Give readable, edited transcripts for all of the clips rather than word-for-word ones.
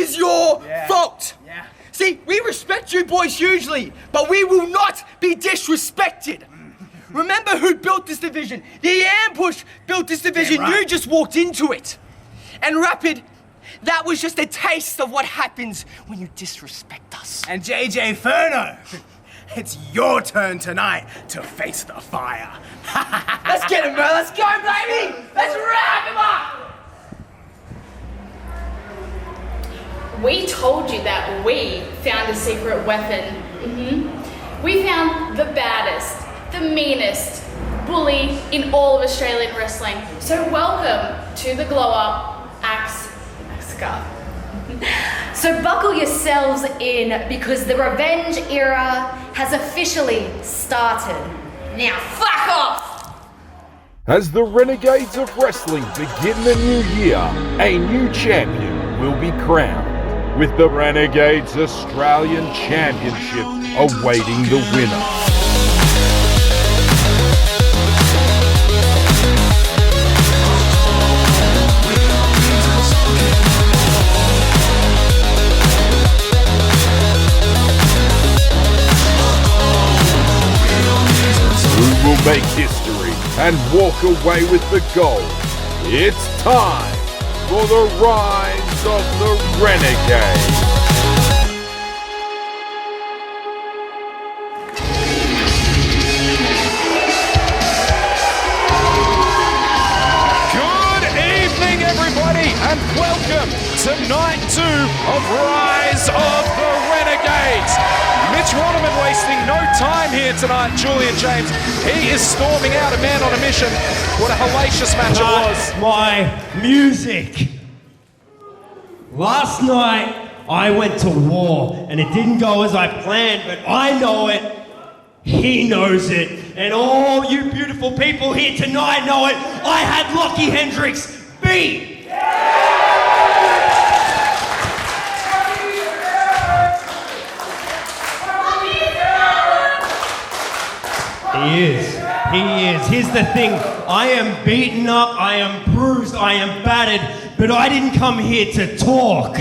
is your fault. Yeah. See, we respect you boys hugely, but we will not be disrespected. Remember who built this division? The Ambush built this division. Yeah, right. You just walked into it. And Rapid, that was just a taste of what happens when you disrespect us. And JJ Furno, it's your turn tonight to face the fire. Let's get him, bro. Let's go, baby. Let's wrap him up. We told you that we found a secret weapon. We found the baddest, the meanest bully in all of Australian wrestling. So welcome to the Glow Up Axe Cup. So buckle yourselves in because the revenge era has officially started. Now fuck off! As the Renegades of Wrestling begin the new year, a new champion will be crowned, with the Renegades Australian Championship awaiting the winner. Who will make history and walk away with the gold? It's time for the rise of the Renegades. Good evening, everybody, and welcome to night 2 of Rise of the Renegades. Mitch Waterman wasting no time here tonight, Julian James. He is storming out, a man on a mission. What a hellacious match it was. My music. Last night, I went to war, and it didn't go as I planned, but I know it. He knows it. And all you beautiful people here tonight know it. I had Lockie Hendricks beat. He is. Here's the thing. I am beaten up, I am bruised, I am battered, but I didn't come here to talk.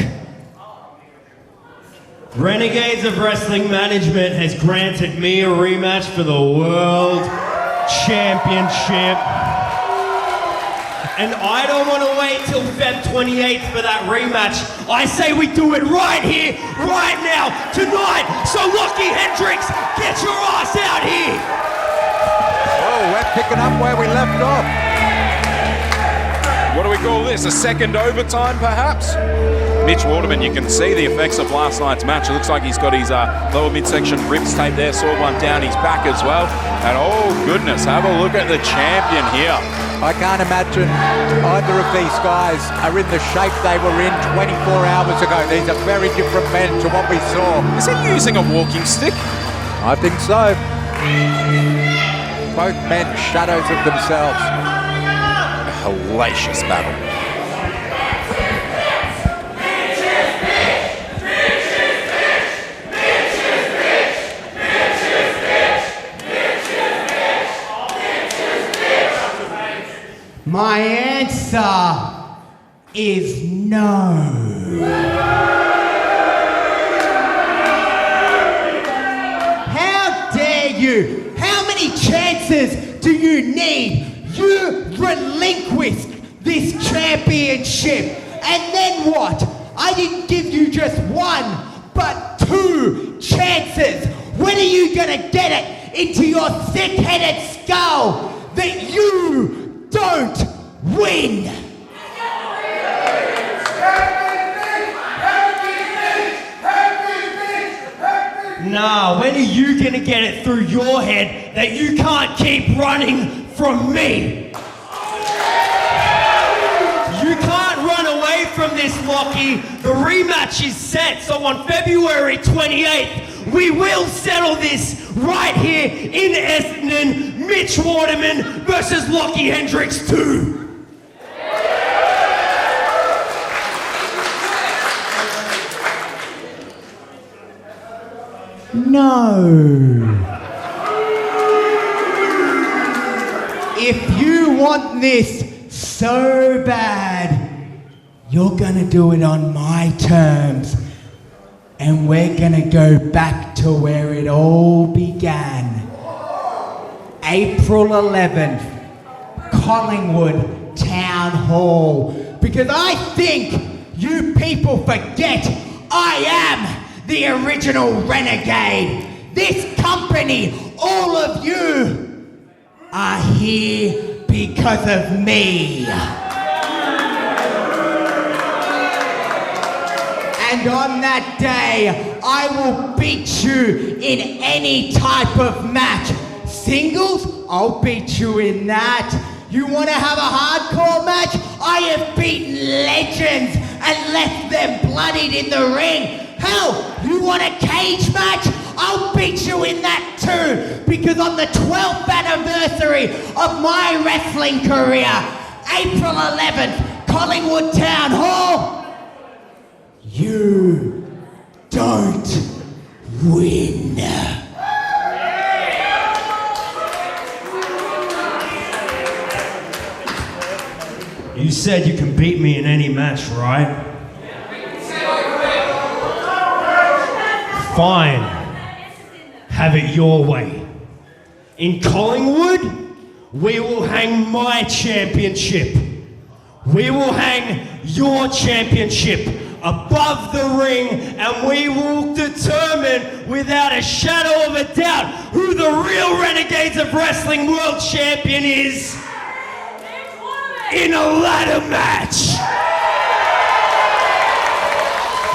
Renegades of Wrestling Management has granted me a rematch for the World Championship. And I don't want to wait till Feb 28th for that rematch. I say we do it right here, right now, tonight. So Lockie Hendricks, get your ass out here. Oh, we're picking up where we left off. What do we call this? A second overtime, perhaps? Mitch Waterman, you can see the effects of last night's match. It looks like he's got his lower midsection ribs taped there, saw one down his back as well. And oh goodness, have a look at the champion here. I can't imagine either of these guys are in the shape they were in 24 hours ago. These are very different men to what we saw. Is he using a walking stick? I think so. Both men shadows of themselves. A hellacious battle. My answer is no. How dare you? How many chances do you need? You relinquished this championship. And then what? I didn't give you just one, but 2 chances. When are you gonna get it into your thick-headed skull that you don't win? Nah, when are you gonna get it through your head that you can't keep running from me? You can't run away from this, Lockie. The rematch is set, so on February 28th, we will settle this right here in Essendon. Mitch Waterman versus Lockie Hendricks 2. No. If you want this so bad, You're gonna do it on my terms. And we're gonna go back to where it all began. April 11th, Collingwood Town Hall. Because I think you people forget I am the original renegade. This company, all of you, are here because of me. And on that day, I will beat you in any type of match. Singles, I'll beat you in that. You want to have a hardcore match? I have beaten legends and left them bloodied in the ring. Hell, you want a cage match? I'll beat you in that too. Because on the 12th anniversary of my wrestling career, April 11th, Collingwood Town Hall, you don't win. You said you can beat me in any match, right? Fine. Have it your way. In Collingwood, we will hang my championship. We will hang your championship above the ring, and we will determine without a shadow of a doubt who the real Renegades of Wrestling World Champion is in a ladder match.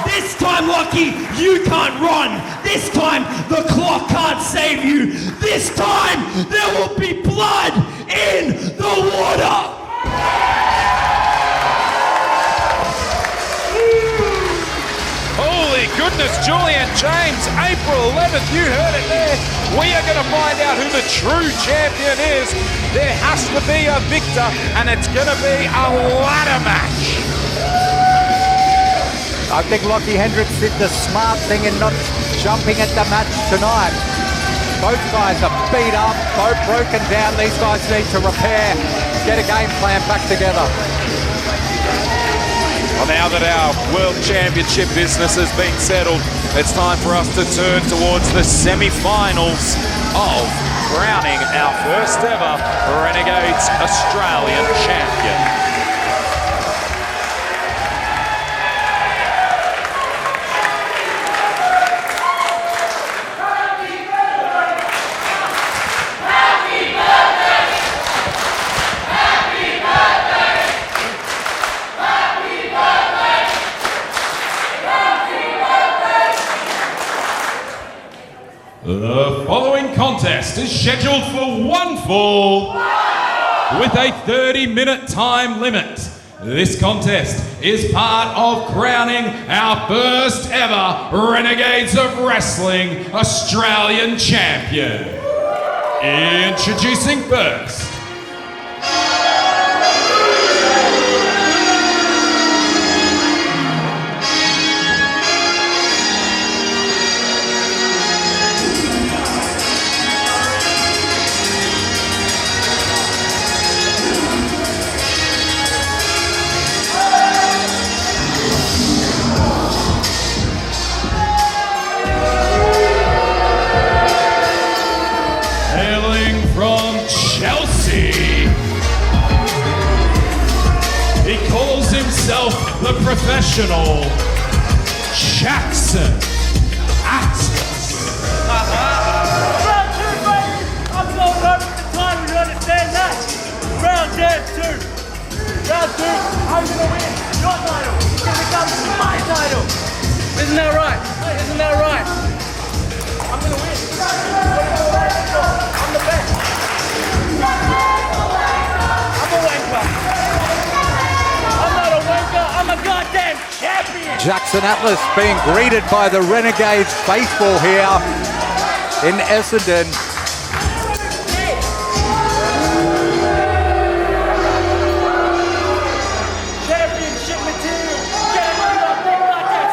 This time, Lockie, you can't run. This time, the clock can't save you. This time, there will be blood in the water. Holy goodness, Julian James, April 11th, you heard it there. We are going to find out who the true champion is. There has to be a victor, and it's going to be a ladder match. I think Lockie Hendricks did the smart thing in not jumping at the match tonight. Both guys are beat up, both broken down. These guys need to repair, get a game plan back together. Well, now that our World Championship business has been settled, it's time for us to turn towards the semi-finals of crowning our first ever Renegades Australian Champion. The following contest is scheduled for one fall with a 30-minute time limit. This contest is part of crowning our first ever Renegades of Wrestling Australian Champion. Introducing first, the professional Jackson Anth. Round two, baby! I'm going over the time, you understand that? Round 2. Round 2, I'm gonna win your title. It's gonna become my title. Isn't that right? Isn't that right? I'm gonna win. I'm the best. I'm a wanker. I'm not a wanker, I'm a goddamn champion! Jackson Atlas being greeted by the Renegades faithful here in Essendon. Championship material! Get it on that thing like that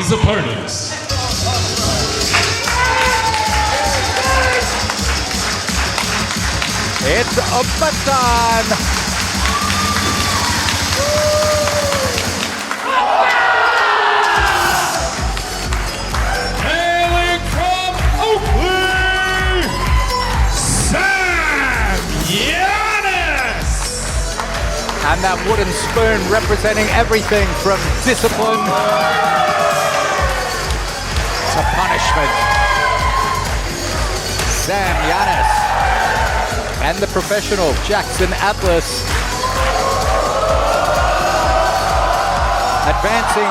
his opponents. It's a baton. Hailing from Oakley, Yannis. And that wooden spoon representing everything from discipline to punishment. Yannis. And the professional, Jackson Atlas, advancing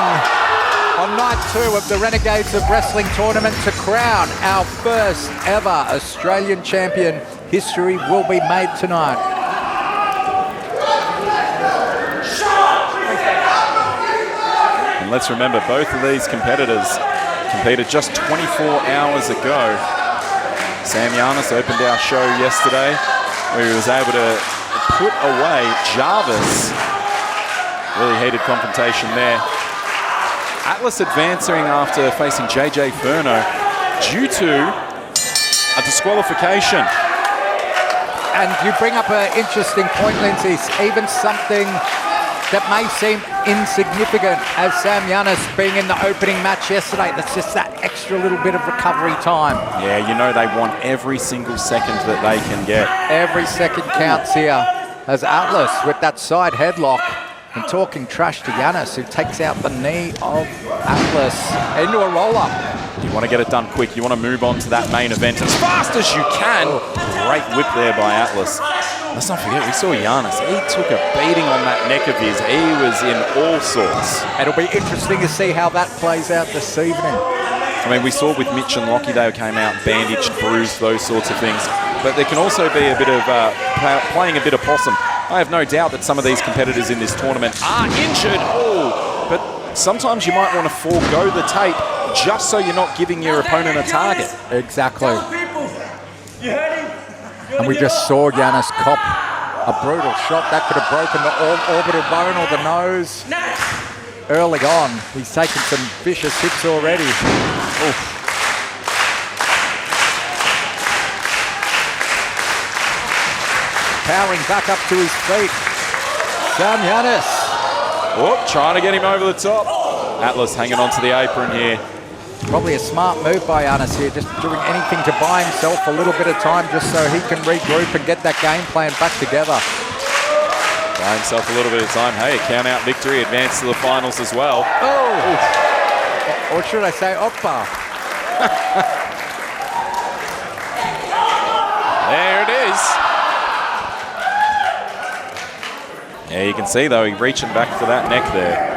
on night 2 of the Renegades of Wrestling tournament to crown our first ever Australian champion. History will be made tonight. And let's remember, both of these competitors competed just 24 hours ago. Yannis opened our show yesterday, where he was able to put away Jarvis. Really heated confrontation there. Atlas advancing after facing JJ Furno due to a disqualification. And you bring up an interesting point, Lindsay. Even something that may seem insignificant as Yannis being in the opening match yesterday. That's just that extra little bit of recovery time. Yeah, you know they want every single second that they can get. Every second counts here as Atlas with that side headlock and talking trash to Yannis, who takes out the knee of Atlas into a roll-up. You want to get it done quick. You want to move on to that main event as fast as you can. Great whip there by Atlas. Let's not forget, we saw Yannis. He took a beating on that neck of his. He was in all sorts. It'll be interesting to see how that plays out this evening. I mean, we saw with Mitch and Lockie, they came out bandaged, bruised, those sorts of things. But there can also be a bit of playing a bit of possum. I have no doubt that some of these competitors in this tournament are injured. Oh, but sometimes you might want to forego the tape just so you're not giving your opponent a target. Exactly. And we just saw Yannis cop a brutal shot that could have broken the orbital bone or the nose. Early on, he's taken some vicious hits already. Oof. Powering back up to his feet. Yannis. Oh, trying to get him over the top. Atlas hanging onto the apron here. Probably a smart move by Yannis here, just doing anything to buy himself a little bit of time just so he can regroup and get that game plan back together. Buy himself a little bit of time. Hey, a count-out victory, advance to the finals as well. Oh! Or should I say, oppa? There it is. Yeah, you can see, though, he's reaching back for that neck there.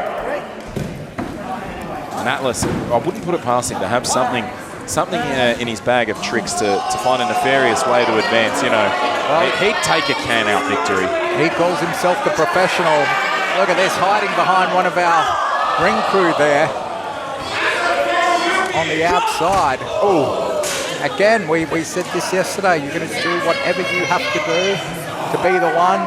And Atlas, I wouldn't put it past him to have something in his bag of tricks to find a nefarious way to advance, you know. Well, he'd take a can-out victory. He calls himself the professional. Look at this, hiding behind one of our ring crew there. On the outside. Oh, again, we said this yesterday. You're going to do whatever you have to do to be the one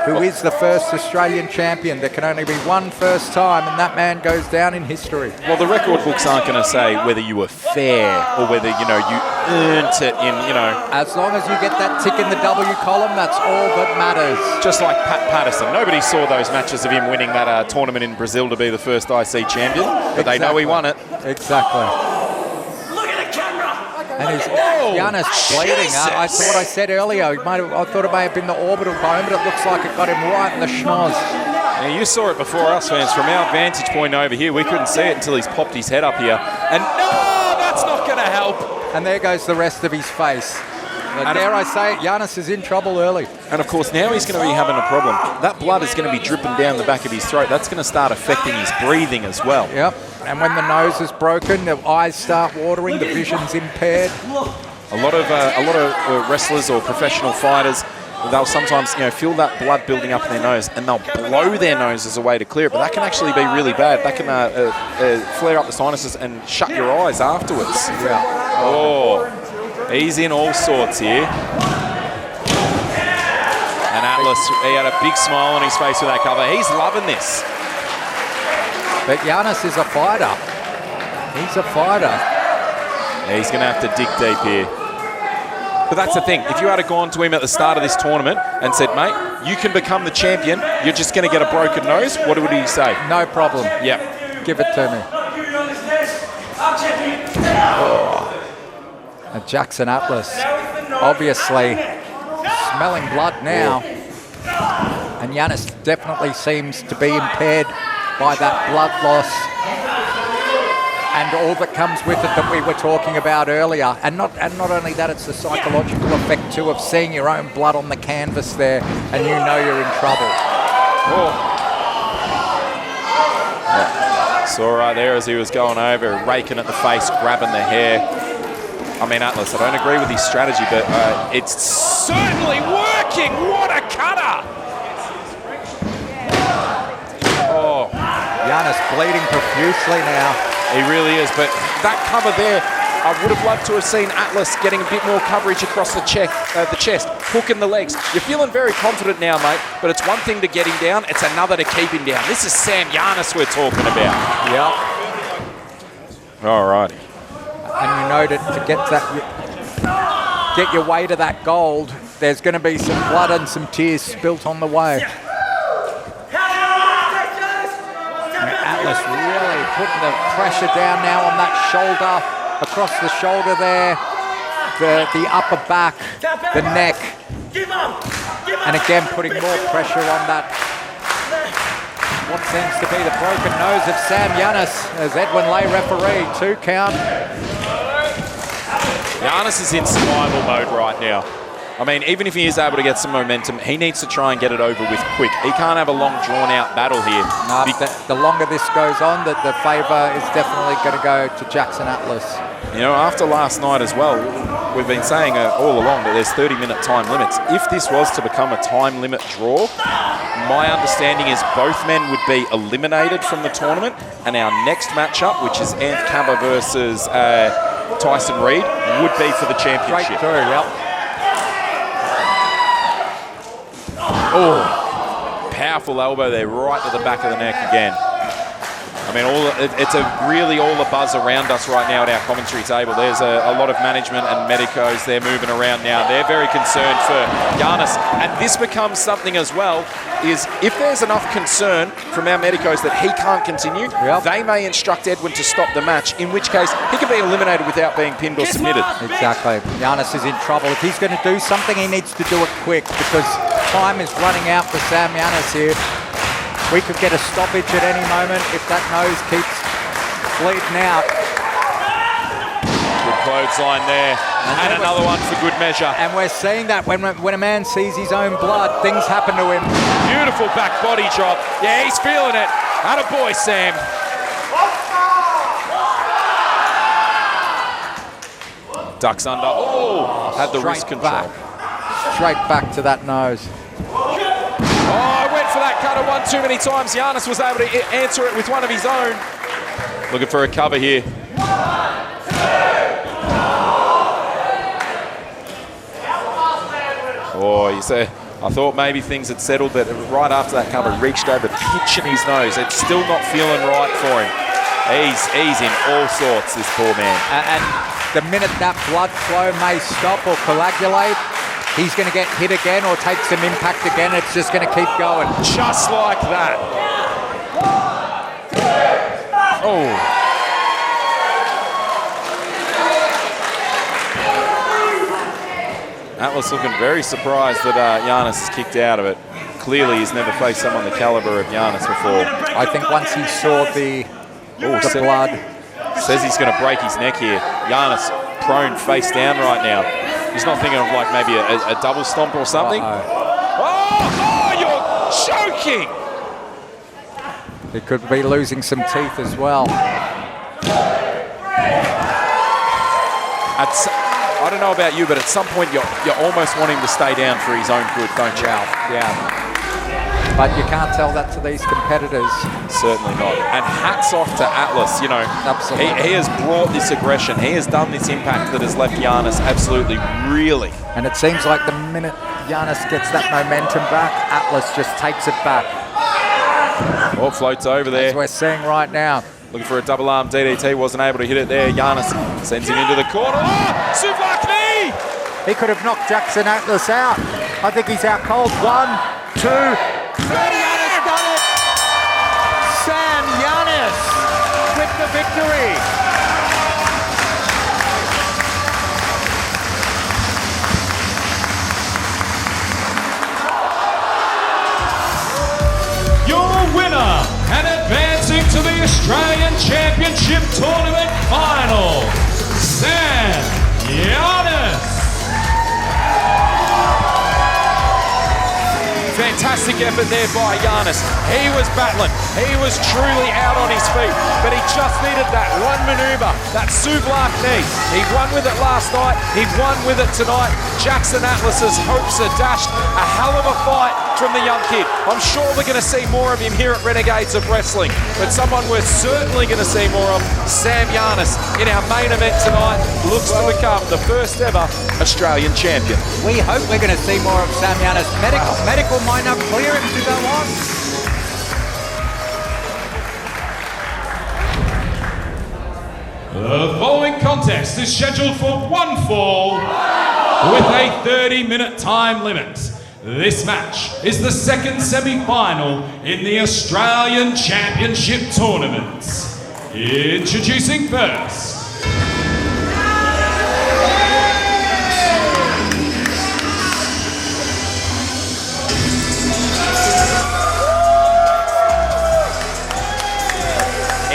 who is the first Australian champion. There can only be one first time, and that man goes down in history. Well, the record books aren't going to say whether you were fair or whether, you know, you earned it in, you know. As long as you get that tick in the W column, that's all that matters. Just like Pat Patterson. Nobody saw those matches of him winning that tournament in Brazil to be the first IC champion, but they know he won it. Exactly. And he's Yannis bleeding. I thought I said earlier, I thought it may have been the orbital bone, but it looks like it got him right in the schnoz. Yeah, you saw it before us, fans. From our vantage point over here, we couldn't see it until he's popped his head up here. And no, that's not going to help. And there goes the rest of his face. And dare I say it, Yannis is in trouble early. And of course, now he's going to be having a problem. That blood is going to be dripping down the back of his throat. That's going to start affecting his breathing as well. Yep. And when the nose is broken, the eyes start watering, the vision's impaired. A lot of wrestlers or professional fighters, they'll sometimes, you know, feel that blood building up in their nose, and they'll blow their nose as a way to clear it. But that can actually be really bad. That can flare up the sinuses and shut your eyes afterwards. Yeah. Oh, he's in all sorts here. And Atlas, he had a big smile on his face with that cover. He's loving this. But Yannis is a fighter. He's a fighter. Yeah, he's going to have to dig deep here. But that's the thing. If you had gone to him at the start of this tournament and said, mate, you can become the champion, you're just going to get a broken nose, what would he say? No problem. Yep. Give it to me. And Jackson Atlas, obviously smelling blood now. And Yannis definitely seems to be impaired by that blood loss and all that comes with it that we were talking about earlier. And not only that, it's the psychological effect too of seeing your own blood on the canvas there and you know you're in trouble. Saw right there as he was going over, raking at the face, grabbing the hair. I mean, Atlas, I don't agree with his strategy, but it's certainly working. What a cutter! Oh, Yannis bleeding profusely now. He really is, but that cover there, I would have loved to have seen Atlas getting a bit more coverage across the chest, hooking the legs. You're feeling very confident now, mate, but it's one thing to get him down, it's another to keep him down. This is Sam Yannis we're talking about. Yep. All righty. And you know that to get your way to that gold, there's going to be some blood and some tears spilt on the way. Atlas really putting the pressure down now on that shoulder, across the shoulder there, the upper back, the neck, and again putting more pressure on that. What seems to be the broken nose of Sam Yannis as Edwin Lay referee, 2 count. Yannis is in survival mode right now. I mean, even if he is able to get some momentum, he needs to try and get it over with quick. He can't have a long, drawn-out battle here. No, the longer this goes on, the favour is definitely going to go to Jackson Atlas. You know, after last night as well, we've been saying all along that there's 30-minute time limits. If this was to become a time limit draw, my understanding is both men would be eliminated from the tournament, and our next matchup, which is Anth Cava versus Tyson Reed, would be for the championship. Straight through, yep. Oh, powerful elbow there, right to the back of the neck again. I mean, it's really all a buzz around us right now at our commentary table. There's a lot of management and medicos. They're moving around now. They're very concerned for Yannis. And this becomes something as well, is if there's enough concern from our medicos that he can't continue, they may instruct Edwin to stop the match, in which case he can be eliminated without being pinned or submitted. Exactly. Yannis is in trouble. If he's going to do something, he needs to do it quick because time is running out for Sam Yannis here. We could get a stoppage at any moment if that nose keeps bleeding out. Good clothesline there. And another one for good measure. And we're seeing that when a man sees his own blood, things happen to him. Beautiful back body drop. Yeah, he's feeling it. Attaboy, Sam. Ducks under. Oh, had the wrist control. Straight back to that nose. Oh, went for that cutter one too many times. Yannis was able to answer it with one of his own. Looking for a cover here. Oh, you say, I thought maybe things had settled, but right after that cover, reached over, pinching his nose. It's still not feeling right for him. He's in all sorts, this poor man. And the minute that blood flow may stop or coagulate, he's going to get hit again or take some impact again. It's just going to keep going. Just like that. Oh. Atlas looking very surprised that Yannis is kicked out of it. Clearly, he's never faced someone the caliber of Yannis before. I think once he saw the blood. Says he's going to break his neck here. Yannis prone face down right now. He's not thinking of like maybe a double stomp or something. Oh, you're choking! He could be losing some teeth as well. I don't know about you, but at some point you almost want him to stay down for his own good, don't you? Yeah. But you can't tell that to these competitors. Certainly not. And hats off to Atlas, you know. Absolutely. He has brought this aggression. He has done this impact that has left Yannis absolutely reeling. And it seems like the minute Yannis gets that momentum back, Atlas just takes it back. Oh, floats over there. As we're seeing right now. Looking for a double arm DDT, wasn't able to hit it there. Yannis sends him into the corner. Oh, Suvak knee! He could have knocked Jackson Atlas out. I think he's out cold. 1, 2, 3. Yannis done it! Sam Yannis with the victory. Your winner and advancing to the Australian Championship Tournament Final, Sam Yannis. Fantastic effort there by Yannis. He was battling. He was truly out on his feet, but he just needed that one manoeuvre, that Suvak knee. He won with it last night. He won with it tonight. Jackson Atlas's hopes are dashed. A hell of a fight from the young kid. I'm sure we're going to see more of him here at Renegades of Wrestling, but someone we're certainly going to see more of, Sam Yannis, in our main event tonight, looks to become the first ever Australian champion. We hope we're going to see more of Sam Yannis. Medical might not clear him to go on. The following contest is scheduled for one fall with a 30-minute time limit. This match is the second semi-final in the Australian Championship Tournament. Introducing first,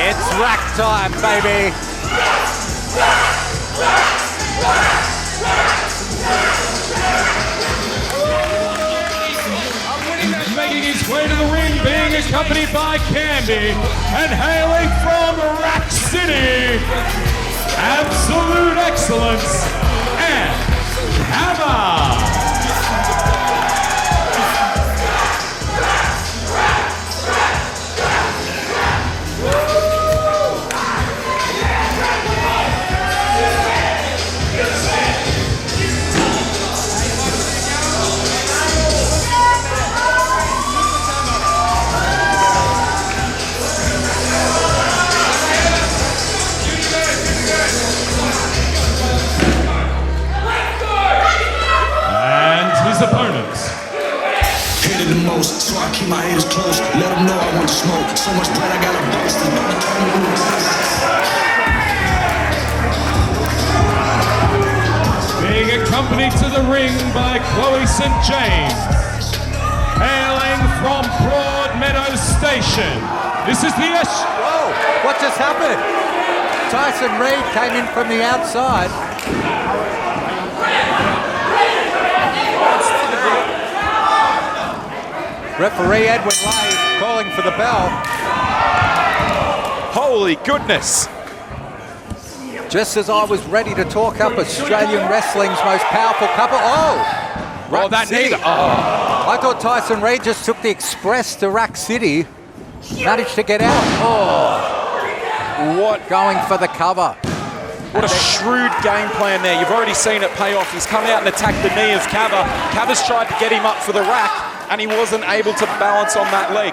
It's rack time, baby. making his way to the ring, being accompanied by Candy, and hailing from Rack City, Absolute Excellence, and Cava. Opponents. Hated the most, so I keep my haters close. Let them know I want to smoke. So much blood I gotta burst. Being accompanied to the ring by Chloe St. James, hailing from Broadmeadows Station. This is the Whoa, what just happened? Tyson Reed came in from the outside. Referee Edwin Lyfe calling for the bell. Holy goodness. Just as I was ready to talk up Australian wrestling's most powerful couple. Oh! Well, that neither. Oh. I thought Tyson Reed just took the express to Rack City. Managed to get out. Oh! What? Going for the cover. What a shrewd game plan there. You've already seen it pay off. He's come out and attacked the knee of Cava. Cava's tried to get him up for the rack, and he wasn't able to balance on that leg.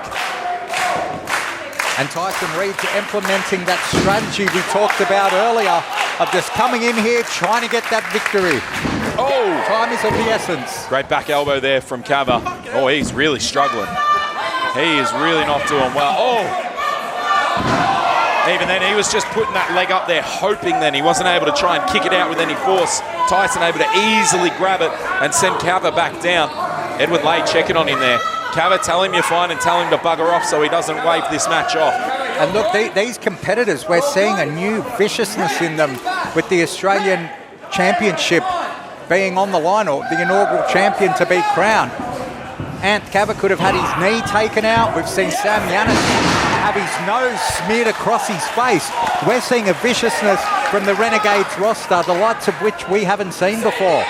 And Tyson Reed's implementing that strategy we talked about earlier of just coming in here, trying to get that victory. Oh! Time is of the essence. Great back elbow there from Cava. Oh, he's really struggling. He is really not doing well. Oh! Even then, he was just putting that leg up there, hoping then he wasn't able to try and kick it out with any force. Tyson able to easily grab it and send Cava back down. Edward Lay checking on him there. Cava, tell him you're fine and tell him to bugger off so he doesn't wave this match off. And look, these competitors, we're seeing a new viciousness in them with the Australian Championship being on the line, or the inaugural champion to be crowned. Anth Cava could have had his knee taken out. We've seen Sam Yannis have his nose smeared across his face. We're seeing a viciousness from the Renegades roster, the likes of which we haven't seen before.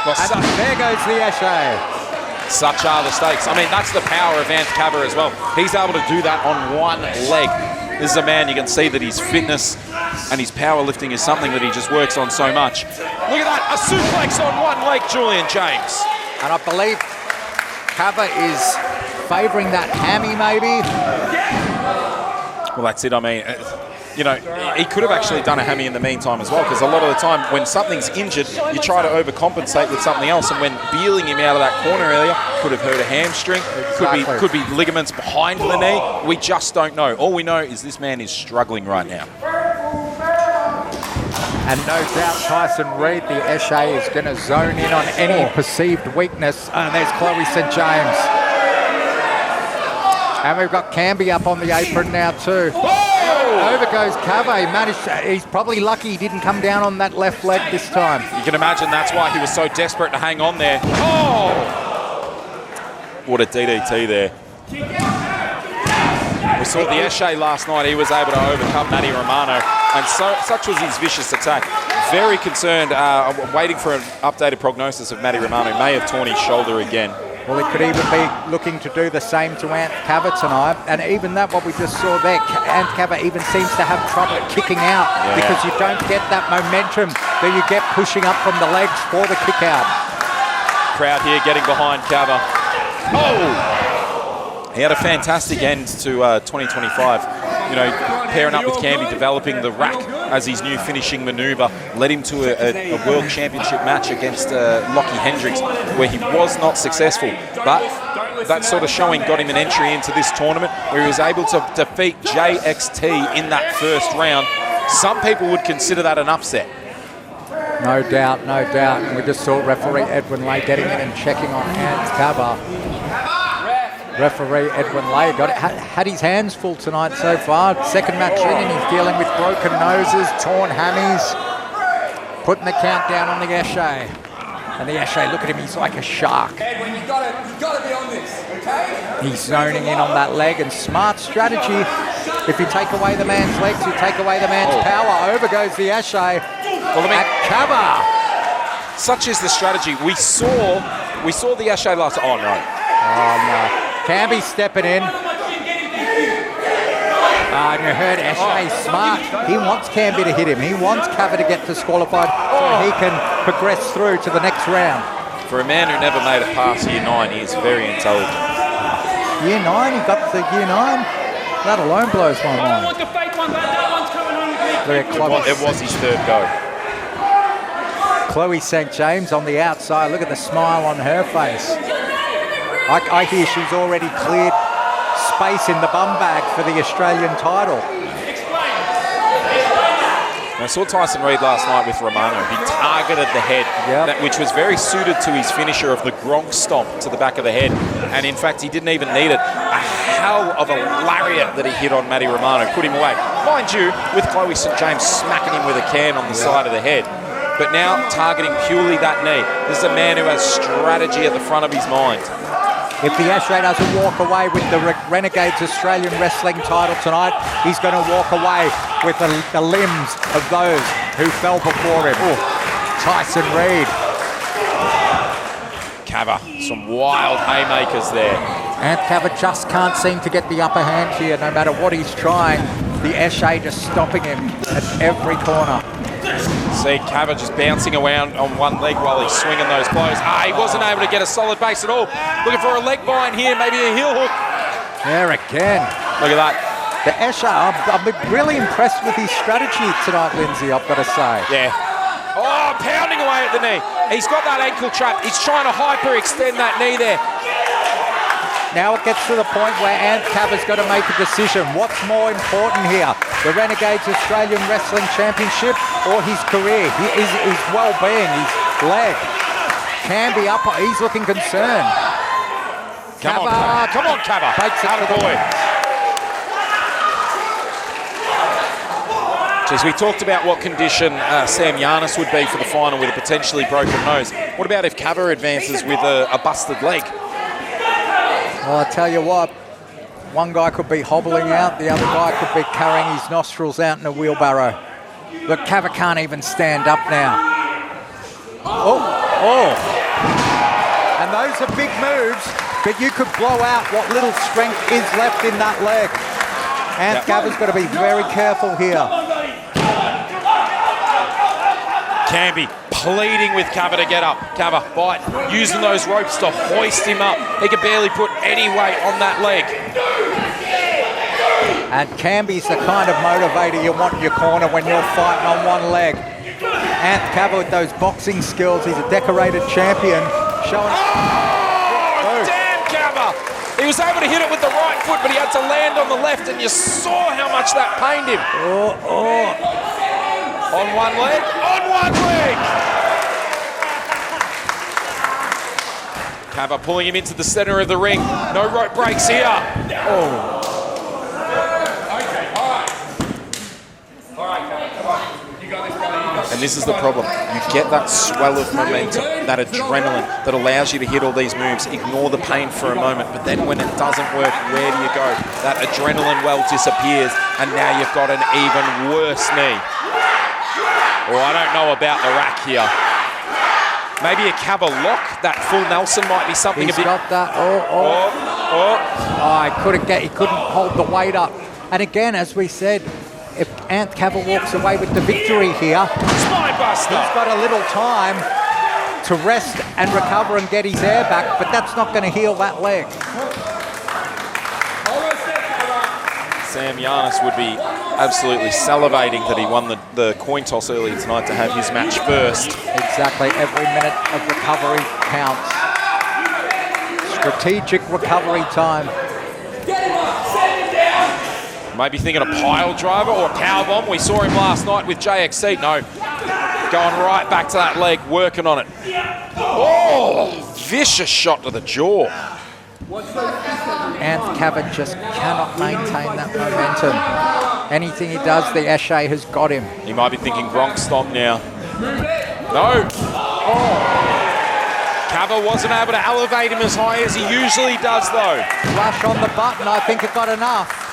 Well, and there goes the Eshe. Such are the stakes. I mean, that's the power of Anth Cava as well. He's able to do that on one leg. This is a man, you can see that his fitness and his powerlifting is something that he just works on so much. Look at that, a suplex on one leg, Julian James. And I believe Cava is favouring that hammy, maybe. Well, that's it. I mean, you know, he could have actually done a hammy in the meantime as well, because a lot of the time when something's injured, you try to overcompensate with something else, and when beeling him out of that corner earlier, could have hurt a hamstring, could be ligaments behind the knee. We just don't know. All we know is this man is struggling right now. And no doubt Tyson Reid, the Eshe, is going to zone in on any perceived weakness. And there's Chloe St. James. And we've got Canby up on the apron now too. Over goes Cava. He's probably lucky he didn't come down on that left leg this time. You can imagine that's why he was so desperate to hang on there. Oh! What a DDT there. We saw the Eshe last night. He was able to overcome Matty Romano, and such was his vicious attack. Very concerned, waiting for an updated prognosis of Matty Romano. May have torn his shoulder again. Well, he could even be looking to do the same to Anth Cava tonight. And even that, what we just saw there, Anth Cava even seems to have trouble kicking out because you don't get that momentum that you get pushing up from the legs for the kick out. Crowd here getting behind Cava. Oh! He had a fantastic end to 2025. You know, pairing up with Canby, developing the rack as his new finishing manoeuvre, led him to a World Championship match against Lockie Hendricks, where he was not successful. But that sort of showing got him an entry into this tournament, where he was able to defeat JXT in that first round. Some people would consider that an upset. No doubt, no doubt. And we just saw referee Edwin Lay getting in and checking on Anth Cava. Referee Edwin Lay had his hands full tonight so far. Second match in, and he's dealing with broken noses, torn hammies, putting the count down on the Eshe. And the Eshe, look at him, he's like a shark. Edwin, you've got to be on this, okay? He's zoning in on that leg, and smart strategy. If you take away the man's legs, you take away the man's power. Over goes the Eshe at Cava. Such is the strategy. We saw the Eshe last. Oh no. Oh no. Canby stepping in. And you heard Eshe smart. He wants Canby to hit him. He wants Cava to get disqualified so he can progress through to the next round. For a man who never made a pass year 9, he is very intelligent. Year 9? He got the year 9? That alone blows my mind. I want the fake one, but that one's coming on with me. It was his third go. Chloe St. James on the outside. Look at the smile on her face. I hear she's already cleared space in the bum bag for the Australian title. I saw Tyson Reid last night with Romano. He targeted the head, which was very suited to his finisher of the Gronk stomp to the back of the head. And in fact, he didn't even need it. A hell of a lariat that he hit on Matty Romano, put him away. Mind you, with Chloe St. James smacking him with a can on the side of the head. But now targeting purely that knee. This is a man who has strategy at the front of his mind. If the Eshe doesn't walk away with the Renegades Australian Wrestling title tonight, he's going to walk away with the limbs of those who fell before him. Ooh, Tyson Reid. Cava, some wild haymakers there. And Cava just can't seem to get the upper hand here, no matter what he's trying. The Eshe just stopping him at every corner. See Cava just bouncing around on one leg while he's swinging those blows. He wasn't able to get a solid base at all. Looking for a leg bind here, maybe a heel hook. There again. Look at that. The Eshe, I'm really impressed with his strategy tonight, Lindsay, I've got to say. Yeah. Oh, pounding away at the knee. He's got that ankle trap. He's trying to hyper-extend that knee there. Now it gets to the point where Anth Cava's got to make a decision. What's more important here? The Renegades Australian Wrestling Championship or his career? His well-being, his leg. Canby up, he's looking concerned. Come on, Cava. Takes it to the boy. Geez, we talked about what condition Sam Yannis would be for the final with a potentially broken nose. What about if Cava advances with a busted leg? Well, I tell you what, one guy could be hobbling out, the other guy could be carrying his nostrils out in a wheelbarrow. Look, Cava can't even stand up now. Oh. And those are big moves, but you could blow out what little strength is left in that leg. Anth Cava's got to be very careful here. Canby pleading with Cava to get up. Cava, bite, using those ropes to hoist him up. He could barely put any weight on that leg. And Camby's the kind of motivator you want in your corner when you're fighting on one leg. Anth Cava with those boxing skills. He's a decorated champion. Showing. Oh, damn Cava! He was able to hit it with the right foot, but he had to land on the left, and you saw how much that pained him. On one leg, on one leg! Cava pulling him into the center of the ring. No rope breaks here. Oh. And this is the problem. You get that swell of momentum, that adrenaline that allows you to hit all these moves, ignore the pain for a moment, but then when it doesn't work, where do you go? That adrenaline well disappears, and now you've got an even worse knee. Oh, I don't know about the rack here. Maybe a Cava lock, that full Nelson might be something He's a bit... got that. He couldn't hold the weight up. And again, as we said, if Anth Cava walks away with the victory here, Spinebuster. He's got a little time to rest and recover and get his air back, but that's not going to heal that leg. Sam Yannis would be absolutely salivating that he won the coin toss earlier tonight to have his match first. Exactly, every minute of recovery counts. Strategic recovery time. Maybe thinking a pile driver or a power bomb. We saw him last night with JXC. No, going right back to that leg, working on it. Oh, vicious shot to the jaw. Anth Cava just cannot maintain that momentum. Anything he does, the Esche has got him. He might be thinking Gronk stomp now. No. Oh. Cava wasn't able to elevate him as high as he usually does, though. Flush on the button, I think it got enough.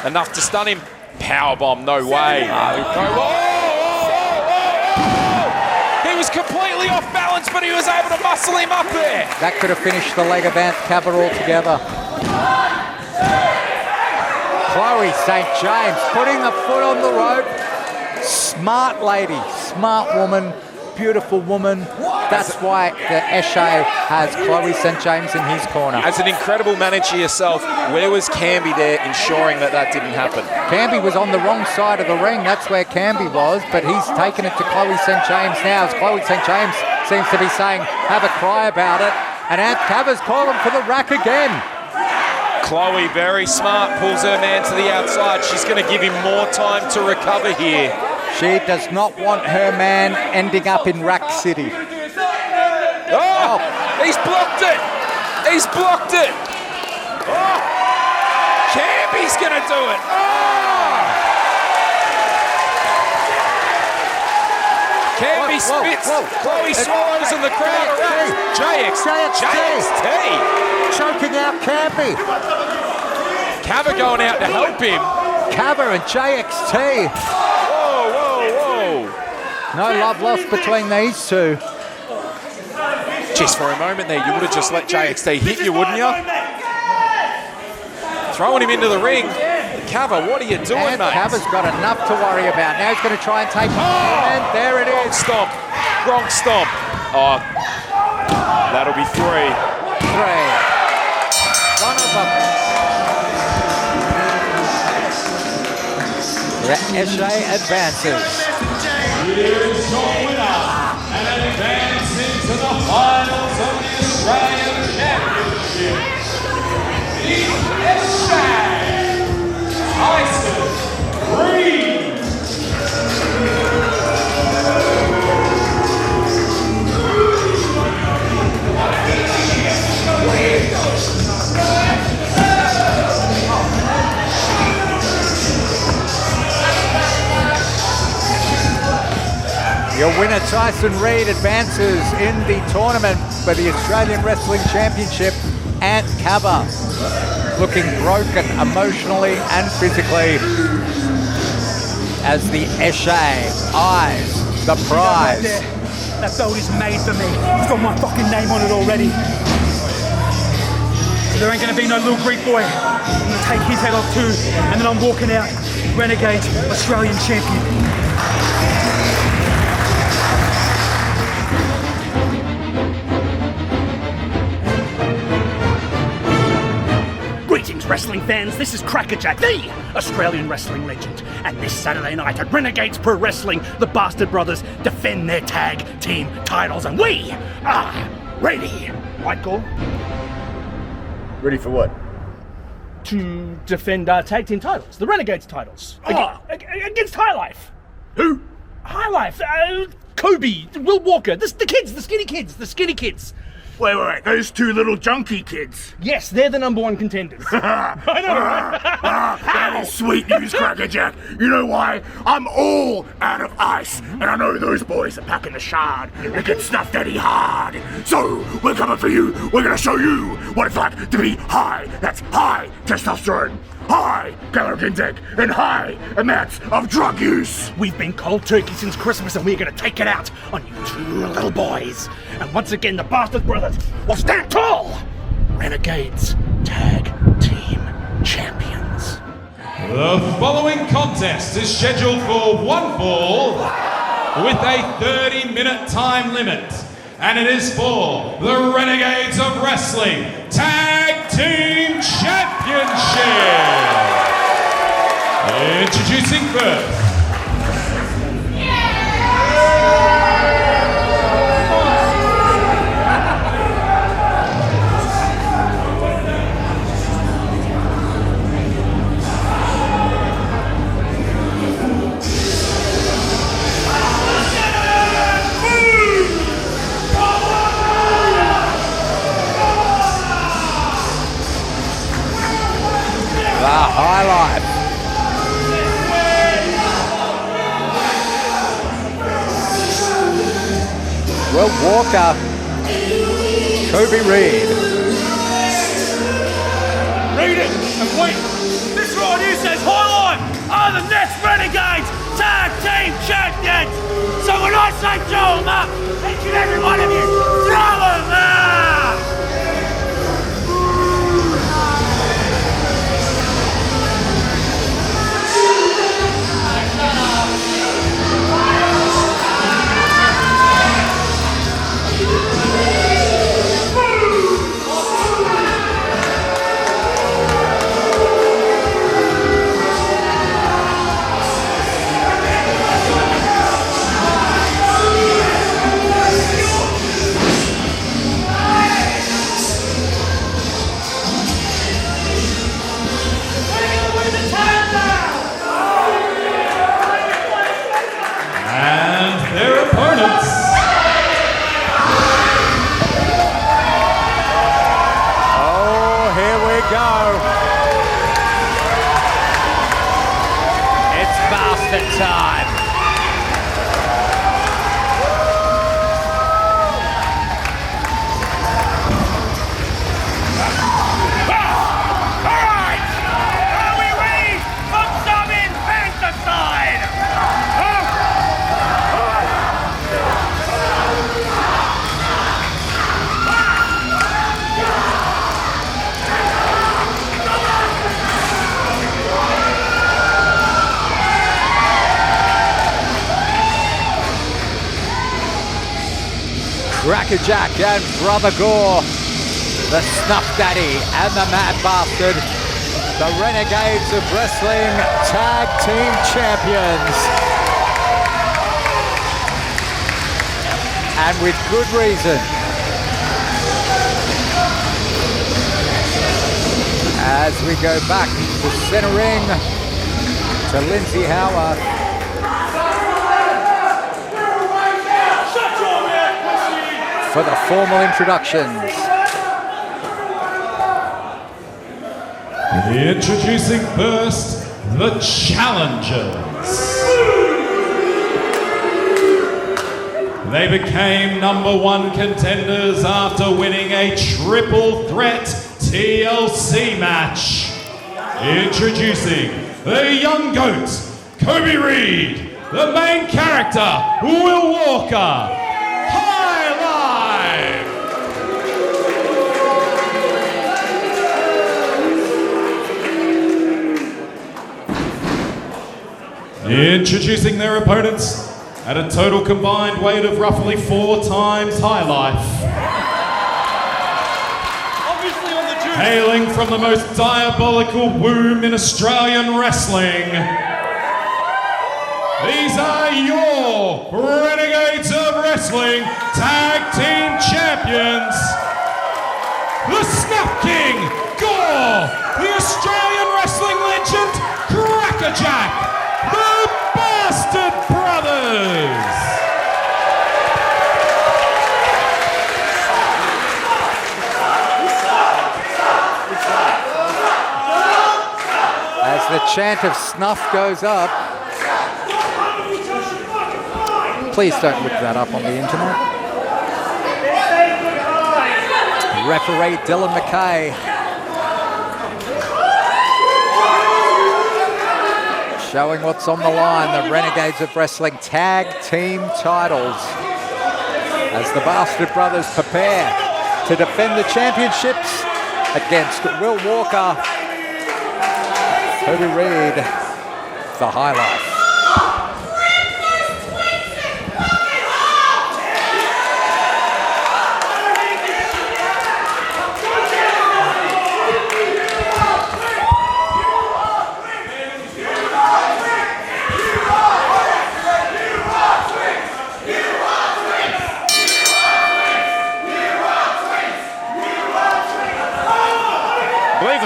Enough to stun him. Powerbomb, no way. He was completely off balance, but he was able to muscle him up there. That could have finished the leg of Anth Cava altogether. Chloe St. James putting the foot on the rope. Smart lady, smart woman, beautiful woman. That's why the Esche has Chloe St. James in his corner. As an incredible manager yourself, where was Camby there ensuring that that didn't happen? Camby was on the wrong side of the ring. That's where Camby was, but he's taken it to Chloe St. James now, as Chloe St. James seems to be saying, have a cry about it. And Anth Cava's calling for the rack again. Chloe, very smart, pulls her man to the outside. She's going to give him more time to recover here. She does not want her man ending up in Rack City. Oh, he's blocked it. He's blocked it. Oh, Camby's going to do it. Oh. Camby spits. Chloe swallows and the crowd around. JXT. Choking out Camby. Cava going out to help him. Cava and JXT. Whoa. No love lost between these two. Just for a moment there, you would have just let JXT hit you, wouldn't you? Throwing him into the ring. Cava, what are you doing, mate? Cava's got enough to worry about. Now he's going to try and take... And there it is. Gronk stomp. Oh, that'll be 3. 3. One of them. The Esche advances. Here is your winner and advancing to the finals of the Australian Championship. The Esche Tyson Green. Your winner, Tyson Reid, advances in the tournament for the Australian Wrestling Championship. Anth Cava looking broken emotionally and physically as the Esche eyes the prize. That belt is made for me. It's got my fucking name on it already. There ain't gonna be no little Greek boy. I'm gonna take his head off too, and then I'm walking out Renegades Australian Champion. Greetings, wrestling fans, this is Crackerjack, the Australian wrestling legend. And this Saturday night at Renegades Pro Wrestling, the Bastard Brothers defend their tag team titles, and we are ready. Right, Gore? Ready for what? To defend our tag team titles, the Renegades titles, against Lyfe. Who? Lyfe, Kobe, Will Walker, the skinny kids. Wait, those two little junkie kids. Yes, they're the number one contenders. I know, right? That is sweet news, Crackerjack. You know why? I'm all out of ice, and I know those boys are packing the shard. They get stuff daddy hard. So, we're coming for you. We're gonna show you what it's like to be high. That's high testosterone, high caloric intake, and high amounts of drug use. We've been cold turkey since Christmas, and we're gonna take it out on you two little boys. And once again, the Bastard Brothers will stand tall. Renegades Tag Team Champions. The following contest is scheduled for one fall with a 30-minute time limit. And it is for the Renegades of Wrestling Tag Team Championship. Introducing first. High Life. Will Walker. Kobe Reed. Read it and wait. This right here says Highlight are the next Renegades Tag Team Champions. So when I say throw them up, each and every one of you, throw them up! Crackerjack and Brother Gore, the Snuff Daddy and the Mad Bastard, the Renegades of Wrestling Tag Team Champions. And with good reason. As we go back to center ring to Lindsay Howard. For the formal introductions. Introducing first, the challengers. They became #1 contenders after winning a triple threat TLC match. Introducing the young goat, Kobe Reed, the main character, Will Walker, introducing their opponents at a total combined weight of roughly 4 times High Life. Obviously on the hailing from the most diabolical womb in Australian wrestling, these are your Renegades of Wrestling Tag Team Champions, the Snuff King, Gore, the Australian wrestling legend, Crackerjack, the Bastard Brothers. As the chant of snuff goes up. Please don't look that up on the internet. Referee Dylan McKay. Showing what's on the line, the Renegades of Wrestling Tag Team titles. As the Bastard Brothers prepare to defend the championships against Will Walker, Toby Reed, the High Life.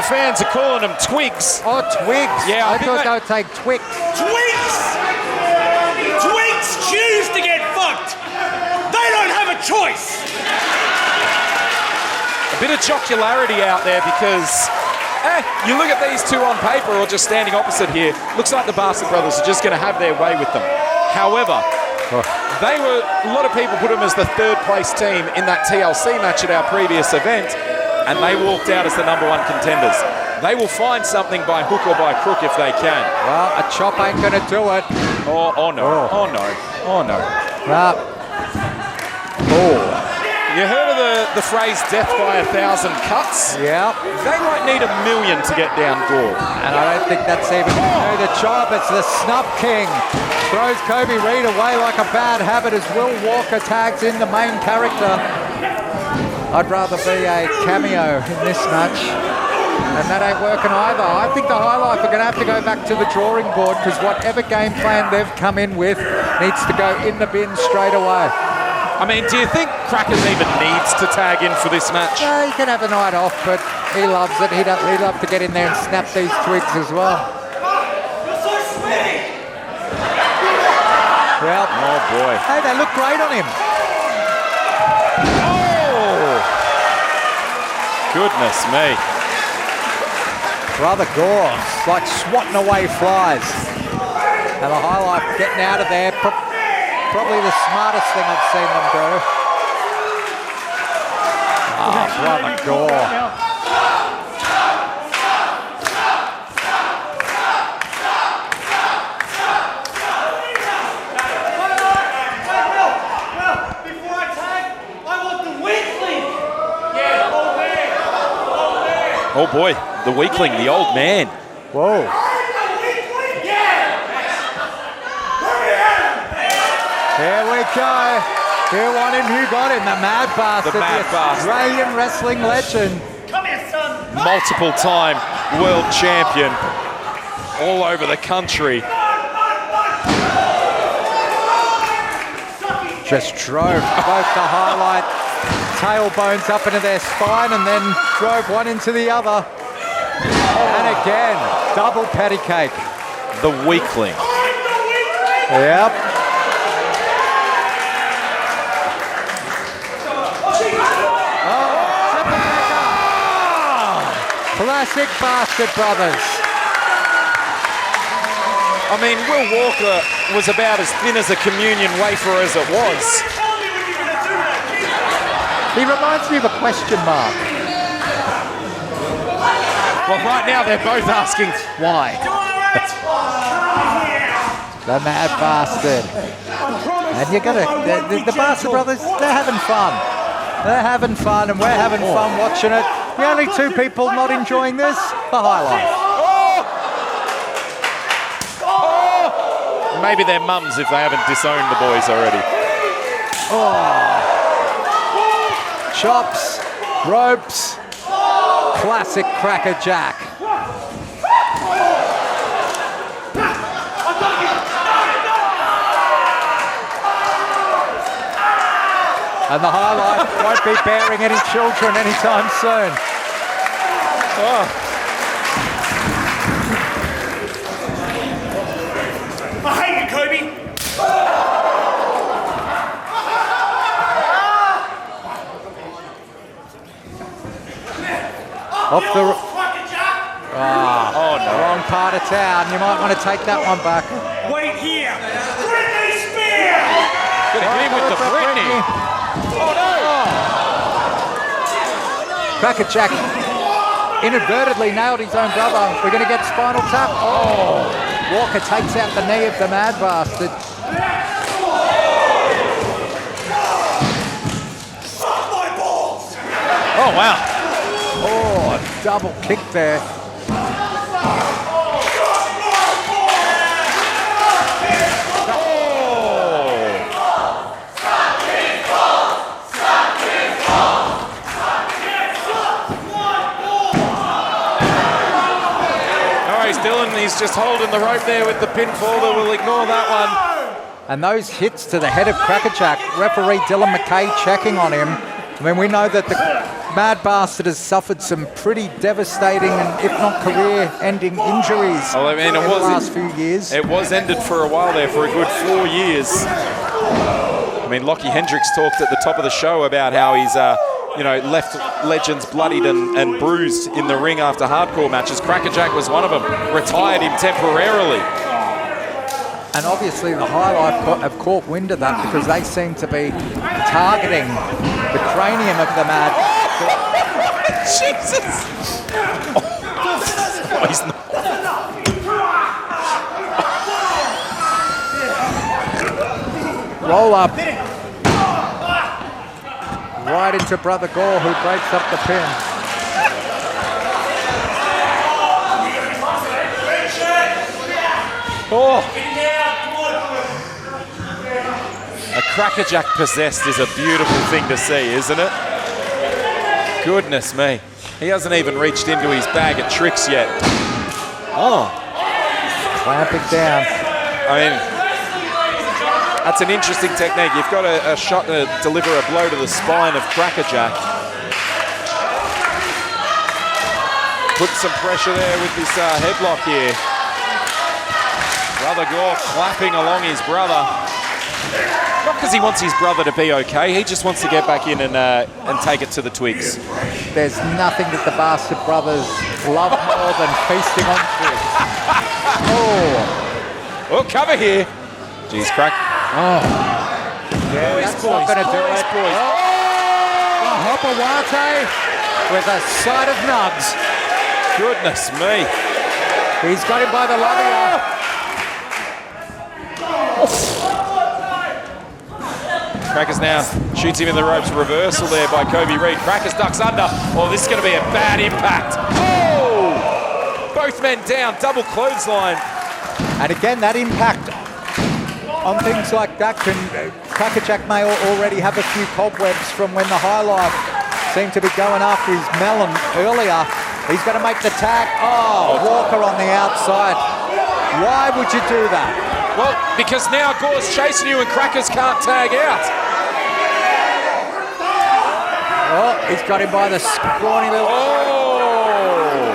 Fans are calling them twigs. Oh, twigs. Yeah, I thought they would take Twix. Twigs! Twigs choose to get fucked. They don't have a choice. A bit of jocularity out there because you look at these two on paper or just standing opposite here, looks like the Bastard Brothers are just going to have their way with them. However, a lot of people put them as the third place team in that TLC match at our previous event, and they walked out as the #1 contenders. They will find something by hook or by crook if they can. Well, a chop ain't going to do it. Oh no, oh no, oh no. You heard of the phrase death by 1,000 cuts? Yeah. They might need 1,000,000 to get down Gore. And I don't think that's even the chop. It's the Snuff King. Throws Kobe Reed away like a bad habit as Will Walker tags in the main character. I'd rather be a cameo in this match, and that ain't working either. I think the High Life are going to have to go back to the drawing board because whatever game plan they've come in with needs to go in the bin straight away. I mean, do you think Crackers even needs to tag in for this match? No, he can have a night off, but he loves it. He'd love to get in there and snap these twigs as well. You're so sweaty. Well, oh boy. Hey, they look great on him. Goodness me. Brother Gore, like swatting away flies. And the High Life getting out of there. Probably the smartest thing I've seen them do. Brother Gore. Oh boy, the weakling, the old man. Whoa. Here we go. Who won him? Who got him? The Mad Bastard. The Mad Bastard. Australian wrestling legend. Come here, son. Multiple time world champion. All over the country. Just drove both the highlight tailbones up into their spine and then drove one into the other. And again, double patty cake. The weakling. Yep. Classic Bastard Brothers. I mean, Will Walker was about as thin as a communion wafer as it was. He reminds me of a question mark. Well, right now they're both asking why. The Mad Bastard. And you're gonna, the Bastard Brothers, they're having fun. They're having fun and we're having fun watching it. The only two people not enjoying this, the High Life. Maybe their mums if they haven't disowned the boys already. Oh. Chops, ropes. Classic crackerjack. And the highlight won't be bearing any children anytime soon. Oh. I hate you, Kobe. Off the... Oh, no. Wrong part of town. You might want to take that one back. Wait here. Britney Spears! Gonna hit him with the Britney. Oh, no! Crackerjack inadvertently nailed his own brother. We're going to get spinal tap. Oh! Walker takes out the knee of the mad bastard. Suck my balls! Oh, wow. Oh, double kick there. He's just holding the rope there with the pinfall, but we'll ignore that one. And those hits to the head of Crackerjack, referee Dylan McKay checking on him. I mean, we know that the mad bastard has suffered some pretty devastating and, if not career-ending injuries in the last few years. It was ended for a while there, for a good 4 years. I mean, Lockie Hendricks talked at the top of the show about how he's left legends bloodied and bruised in the ring after hardcore matches. Crackerjack was one of them, retired him temporarily. And obviously the Highlife have caught wind of that because they seem to be targeting the cranium of the mad. Jesus! Oh, he's not. Roll up. Right into Brother Gore, who breaks up the pin. Oh! A crackerjack possessed is a beautiful thing to see, isn't it? Goodness me. He hasn't even reached into his bag of tricks yet. Oh. Clamping down. I mean, that's an interesting technique. You've got a shot to deliver a blow to the spine of Crackerjack. Put some pressure there with this headlock here. Brother Gore clapping along his brother. Not because he wants his brother to be okay, he just wants to get back in and take it to the twigs. There's nothing that the bastard brothers love more than feasting on twigs. Oh, cover here. Jeez, Crack. Oh. Yeah, that's not going to do it. Oh, Hopawate with a side of nugs. Goodness me. He's got him by the labia. Crackers now shoots him in the ropes. Reversal there by Kobe Reed. Crackers ducks under. Oh, this is going to be a bad impact. Oh! Both men down. Double clothesline. And again, that impact on things like that can... Crackerjack may already have a few cobwebs from when the Highlife seemed to be going after his melon earlier. He's going to make the tag. Oh, Walker on the outside. Why would you do that? Well, because now Gore's chasing you and Crackers can't tag out. Oh, he's got him by the scrawny little... Oh!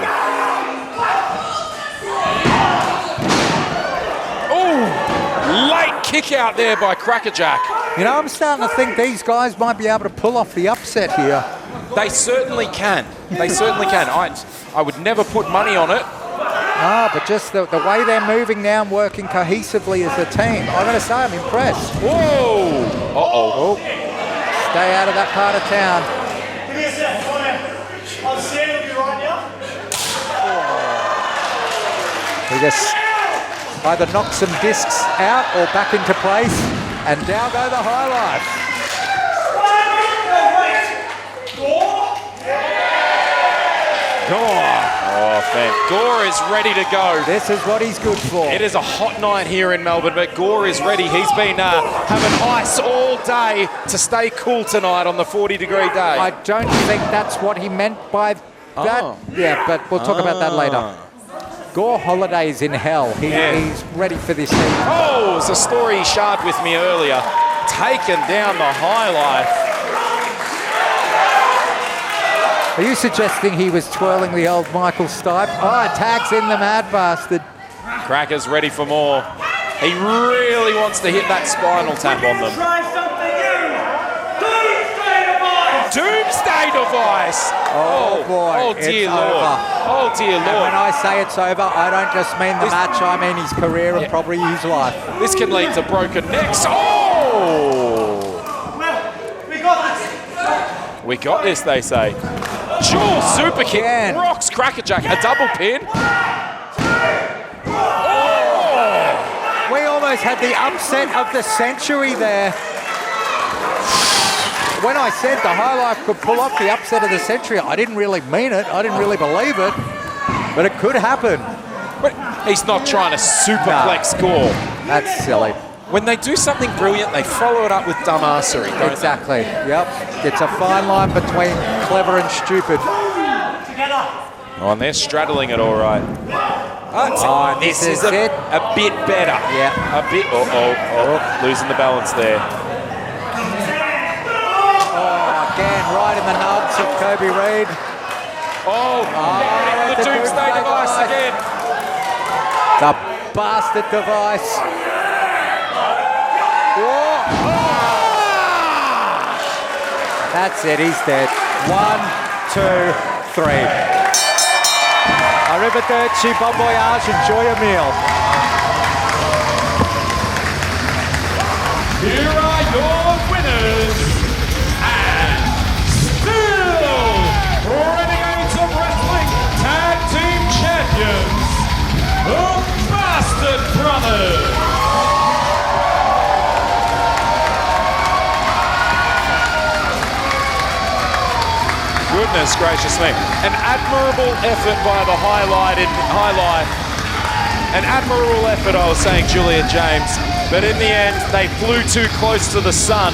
Late kick out there by Crackerjack. You know, I'm starting to think these guys might be able to pull off the upset here. They certainly can. They certainly can. I would never put money on it. But just the way they're moving now and working cohesively as a team, I'm going to say I'm impressed. Whoa! Uh-oh. Stay out of that part of town. Give me a sec. I'll stand with you right now. He just either knocks some discs out or back into place, and down go the Highlife. Gore. Oh, man. Gore is ready to go. This is what he's good for. It is a hot night here in Melbourne, but Gore is ready. He's been having ice all day to stay cool tonight on the 40-degree day. I don't think that's what he meant by Yeah, but we'll talk about that later. Gore Holidays in hell. He's ready for this thing. Oh, it's a story he shared with me earlier. Taken down the high life. Are you suggesting he was twirling the old Michael Stipe? Oh, tags in the mad bastard. Cracker's ready for more. He really wants to hit that spinal tap on them. Try something new! Doomsday device! Oh boy, oh dear it's Lord. over. Oh dear And Lord. when I say it's over, I don't just mean the match, I mean his career and probably his life. This can lead to broken necks. Oh! We got this! We got this, they say. Dual super kick rocks Crackerjack. A double pin. Oh! We almost had the upset of the century there. When I said the High Life could pull off the upset of the century, I didn't really mean it. I didn't really believe it. But it could happen. But he's not trying to superplex Gore. That's silly. When they do something brilliant, they follow it up with dumbassery, don't Exactly, yep. It's a fine line between clever and stupid. Oh, and they're straddling it all right. This is a bit better. Yeah. A bit, losing the balance there. Again, right in the nuts of Kobe Reed. The Doomsday device again. The bastard device. Whoa. That's it, he's dead. 1, 2, 3. Arrivederci, bon voyage, enjoy your meal. Here are your winners, and still Renegades of Wrestling Tag Team Champions, the Bastard Brothers. Goodness gracious me. An admirable effort by the High Life. An admirable effort, I was saying, Julian James. But in the end, they flew too close to the sun.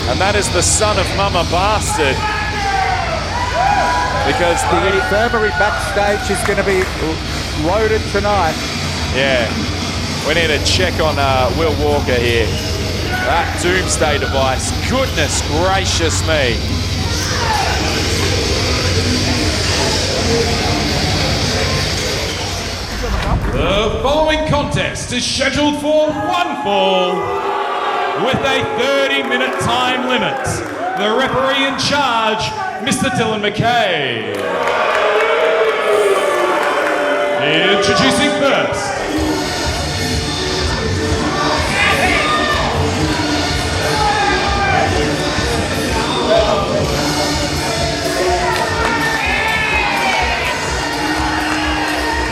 And that is the son of Mama Bastard. Because the infirmary backstage is going to be loaded tonight. Yeah. We need to check on Will Walker here. That Doomsday device. Goodness gracious me. The following contest is scheduled for one fall with a 30-minute time limit. The referee in charge, Mr. Dylan McKay. Introducing first,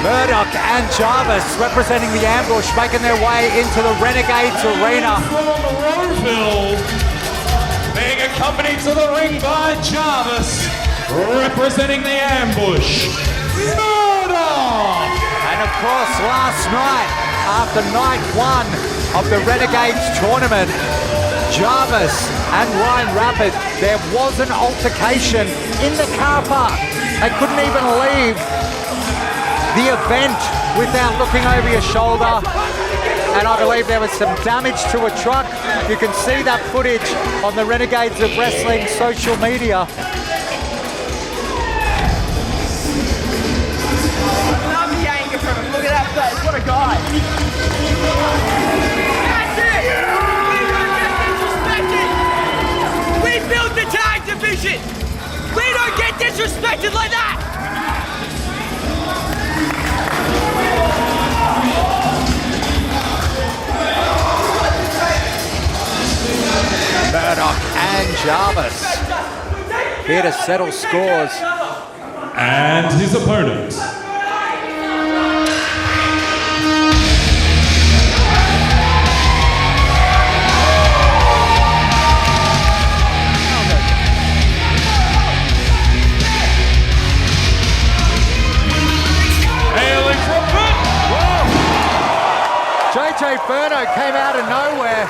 Murdoch and Jarvis representing the ambush, making their way into the Renegades arena. From Rowville, being accompanied to the ring by Jarvis, representing the ambush, Murdoch! And of course, last night, after night 1 of the Renegades tournament, Jarvis and Ryan Rapid, there was an altercation in the car park. They couldn't even leave the event without looking over your shoulder, and I believe there was some damage to a truck. You can see that footage on the Renegades of Wrestling social media. I love the anger from him. Look at that face. What a guy. That's it. We don't get disrespected. We built the tag division. We don't get disrespected like that. Murdoch and Jarvis here to settle scores. And his opponent, hailing from JJ Furno came out of nowhere.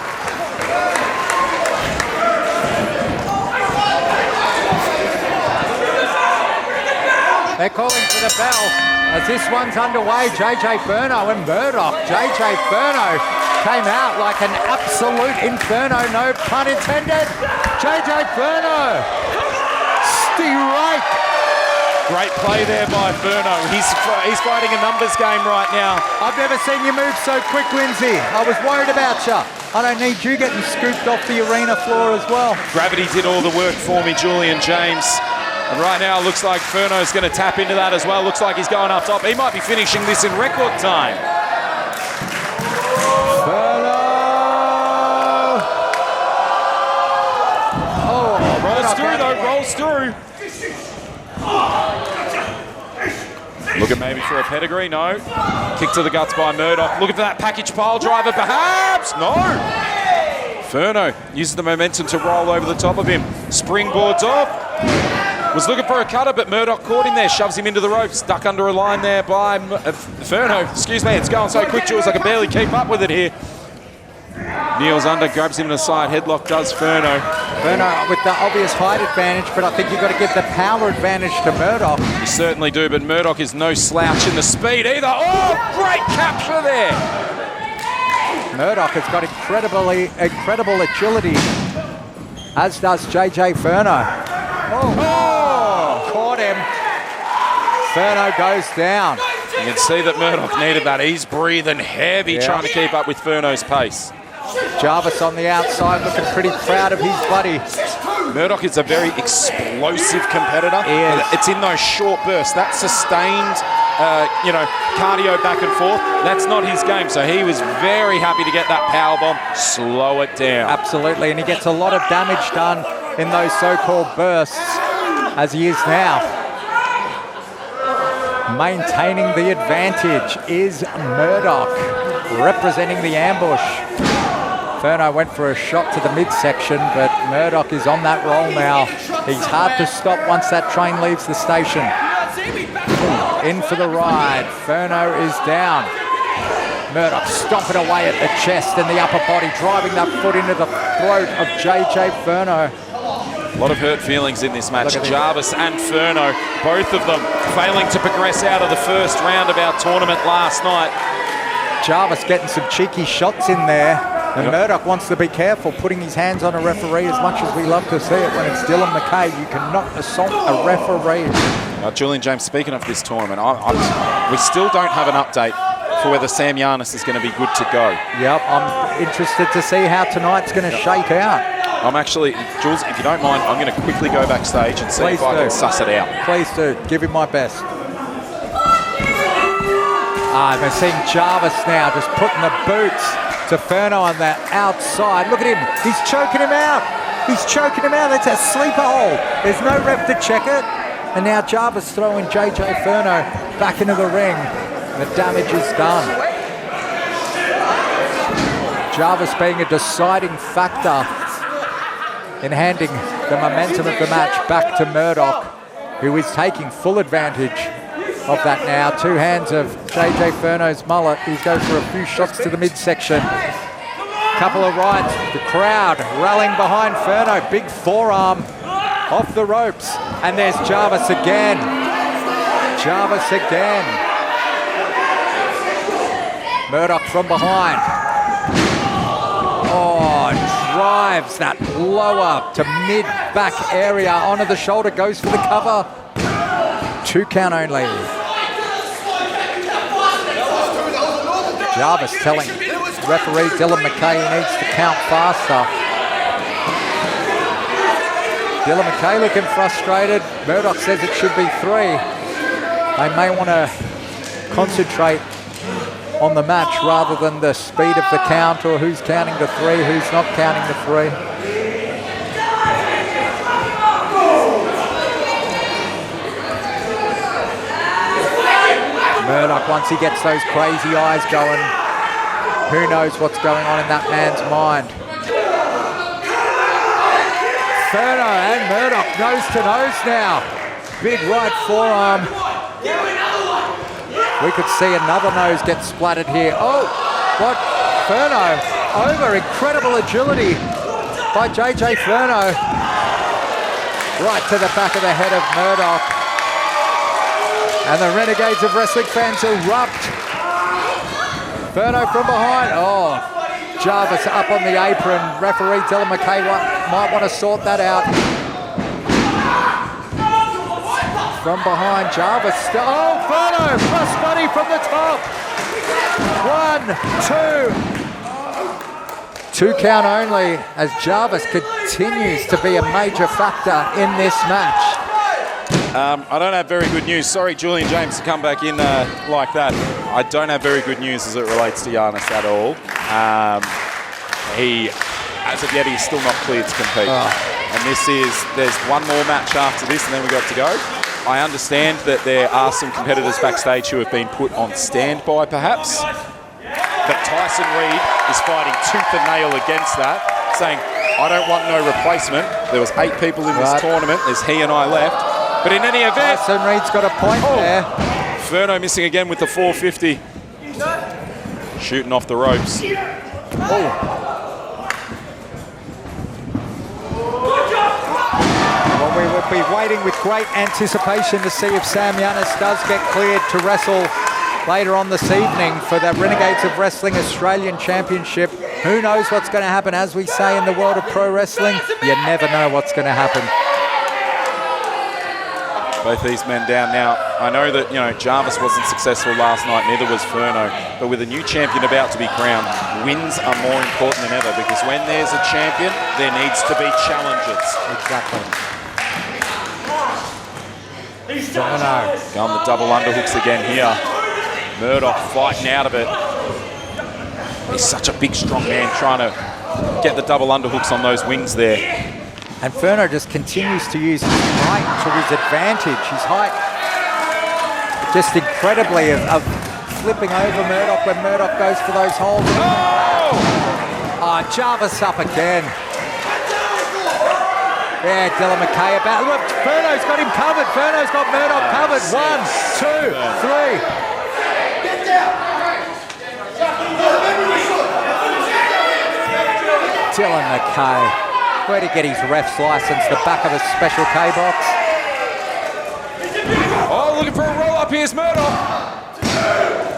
They're calling for the bell as this one's underway. JJ Furno and Murdoch. JJ Furno came out like an absolute inferno, no pun intended. JJ Furno, straight. Great play there by Furno. He's fighting a numbers game right now. I've never seen you move so quick, Lindsay. I was worried about you. I don't need you getting scooped off the arena floor as well. Gravity did all the work for me, Julian James. And right now, it looks like Furno's going to tap into that as well. Looks like he's going up top. He might be finishing this in record time. Furno! Oh, rolls through though, rolls through. Looking maybe for a pedigree, no. Kick to the guts by Murdoch. Looking for that package pile driver, perhaps, no. Furno uses the momentum to roll over the top of him. Springboards off. Was looking for a cutter, but Murdoch caught him there, shoves him into the ropes, stuck under a line there by Furno. Excuse me, it's going so quick, Jules, I can barely keep up with it here. Kneels under, grabs him in the side, headlock does Furno. Furno with the obvious height advantage, but I think you've got to give the power advantage to Murdoch. You certainly do, but Murdoch is no slouch in the speed either. Oh, great capture there. Murdoch has got incredible agility, as does JJ Furno. Oh, caught him. Furno goes down. You can see that Murdoch needed that. He's breathing heavy, trying to keep up with Furno's pace. Jarvis on the outside looking pretty proud of his buddy. Murdoch is a very explosive competitor. It's in those short bursts. That sustained, cardio back and forth, that's not his game. So he was very happy to get that power bomb, slow it down. Absolutely, and he gets a lot of damage done in those so-called bursts, as he is now. Maintaining the advantage is Murdoch, representing the ambush. Furno went for a shot to the midsection, but Murdoch is on that roll now. He's hard to stop once that train leaves the station. In for the ride. Furno is down. Murdoch stomping away at the chest and the upper body, driving that foot into the throat of JJ Furno. A lot of hurt feelings in this match. Jarvis and Furno, both of them failing to progress out of the first round of our tournament last night. Jarvis getting some cheeky shots in there. And Murdoch wants to be careful, putting his hands on a referee as much as we love to see it when it's Dylan McKay. You cannot assault a referee. Julian James, speaking of this tournament, we still don't have an update for whether Sam Yannis is going to be good to go. Yep, I'm interested to see how tonight's going to shake out. I'm actually, Jules, if you don't mind, I'm going to quickly go backstage and see if I can suss it out. Please do. Give him my best. We're seeing Jarvis now just putting the boots to Furno on the outside. Look at him. He's choking him out. He's choking him out. That's a sleeper hold. There's no ref to check it. And now Jarvis throwing JJ Furno back into the ring. The damage is done. Jarvis being a deciding factor in handing the momentum of the match back to Murdoch, who is taking full advantage of that now. Two hands of JJ Furno's mullet. He goes for a few shots to the midsection. Couple of rights. The crowd rallying behind Furno. Big forearm off the ropes. And there's Jarvis again. Jarvis again. Murdoch from behind. Oh, drives that lower to mid-back area onto the shoulder. Goes for the cover. 2 count only. Jarvis telling referee Dylan McKay he needs to count faster. Dylan McKay looking frustrated. Murdoch says it should be 3. They may want to concentrate on the match rather than the speed of the count or who's counting to 3, who's not counting to 3. Murdoch, once he gets those crazy eyes going, who knows what's going on in that man's mind. Furno and Murdoch nose to nose now. Big right forearm. We could see another nose get splattered here. Oh, what? Furno over. Incredible agility by JJ Furno. Right to the back of the head of Murdoch. And the Renegades of Wrestling fans erupt. Furno from behind. Oh, Jarvis up on the apron. Referee Dylan McKay might want to sort that out. From behind, Jarvis still. Oh, Furno! Plus money from the top. 1, 2. 2 count only as Jarvis continues to be a major factor in this match. I don't have very good news. Sorry, Julian James, to come back in like that. I don't have very good news as it relates to Yannis at all. He, as of yet, he's still not cleared to compete. And there's one more match after this and then we got to go. I understand that there are some competitors backstage who have been put on standby, perhaps. But Tyson Reed is fighting tooth and nail against that, saying, I don't want no replacement. There was 8 people in this tournament. There's he and I left. But in any event... Tyson Reed's got a point there. Furno missing again with the 450. Shooting off the ropes. Well, we will be waiting with great anticipation to see if Sam Yannis does get cleared to wrestle later on this evening for the Renegades of Wrestling Australian Championship. Who knows what's going to happen? As we say in the world of pro wrestling, you never know what's going to happen. Both these men down now. I know that, Jarvis wasn't successful last night, neither was Furno. But with a new champion about to be crowned, wins are more important than ever because when there's a champion, there needs to be challenges. Exactly. Going the double underhooks again here. Murdoch fighting out of it. He's such a big, strong man trying to get the double underhooks on those wings there. And Furno just continues to use his height to his advantage. His height just incredibly of flipping over Murdoch when Murdoch goes for those holds. Oh, Jarvis up again. Yeah, Dylan McKay about. Look, Furno's got him covered. Furno's got Murdoch covered. 1, 2, 3. Dylan McKay. Where'd he get his ref's license? The back of a special K-box. Oh, looking for a roll-up. Here's Murdoch.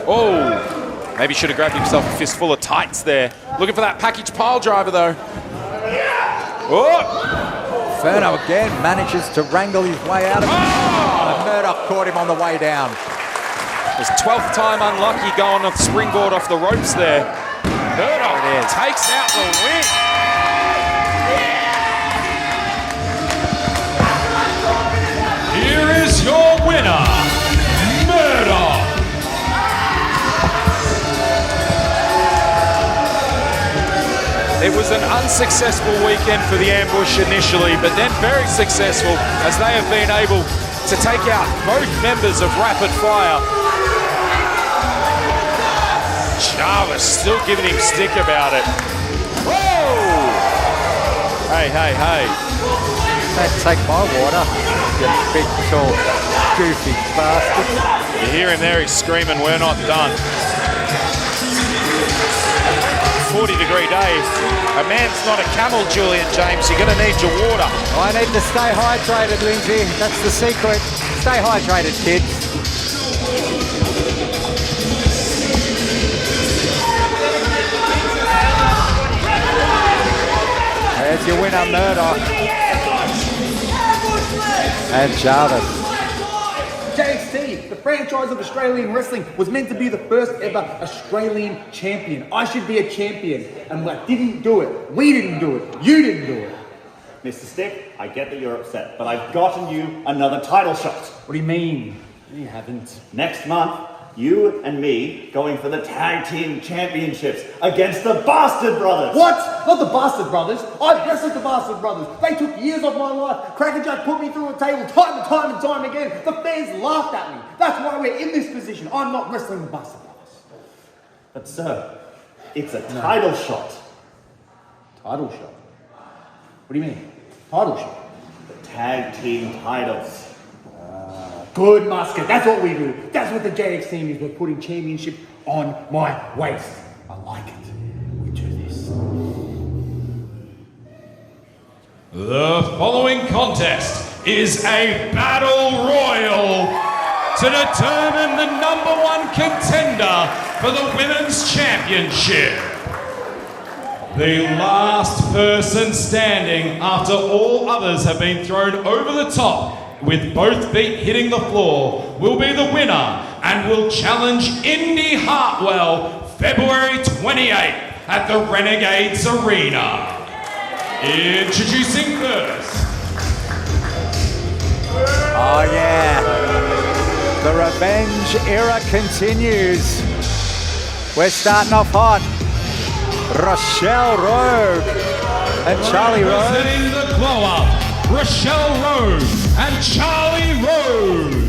Oh, maybe should have grabbed himself a fistful of tights there. Looking for that package pile driver, though. Oh! Furno again manages to wrangle his way out of it. And Murdoch caught him on the way down. His 12th time unlucky going off the springboard off the ropes there. Murdoch takes out the win. Here is your winner, Murdoch. It was an unsuccessful weekend for the ambush initially, but then very successful as they have been able to take out both members of Rapid Fire. Jarvis still giving him stick about it. Whoa! Hey, hey, hey. Don't take my water, you big, tall, goofy bastard. You hear him there, he's screaming, we're not done. 40-degree day. A man's not a camel, Julian James. You're going to need your water. I need to stay hydrated, Lindsay. That's the secret. Stay hydrated, kids. There's your winner, Murdoch. And Jarvis. JXT, the franchise of Australian wrestling, was meant to be the first ever Australian champion. I should be a champion, and I didn't do it. We didn't do it. You didn't do it. Mr. Stick, I get that you're upset, but I've gotten you another title shot. What do you mean? You haven't. Next month, you and me going for the tag team championships against the Bastard Brothers. What? Not the Bastard Brothers. I wrestled the Bastard Brothers. They took years off my life. Crackerjack put me through a table time and time and time again. The fans laughed at me. That's why we're in this position. I'm not wrestling the Bastard Brothers. But sir, it's a title shot. Title shot? What do you mean? Title shot? The tag team titles. Good, Musket. That's what we do. That's what the JX team is. We're putting championship on my waist. I like it. We do this. The following contest is a battle royal to determine the #1 contender for the Women's Championship. The last person standing after all others have been thrown over the top with both feet hitting the floor will be the winner and will challenge Indy Hartwell February 28th at the Renegades Arena. Introducing first. Oh yeah, the revenge era continues. We're starting off hot. Rochelle Rogue and Charlie Rose. Representing the glow up, Rochelle Rose and Charlie Rose.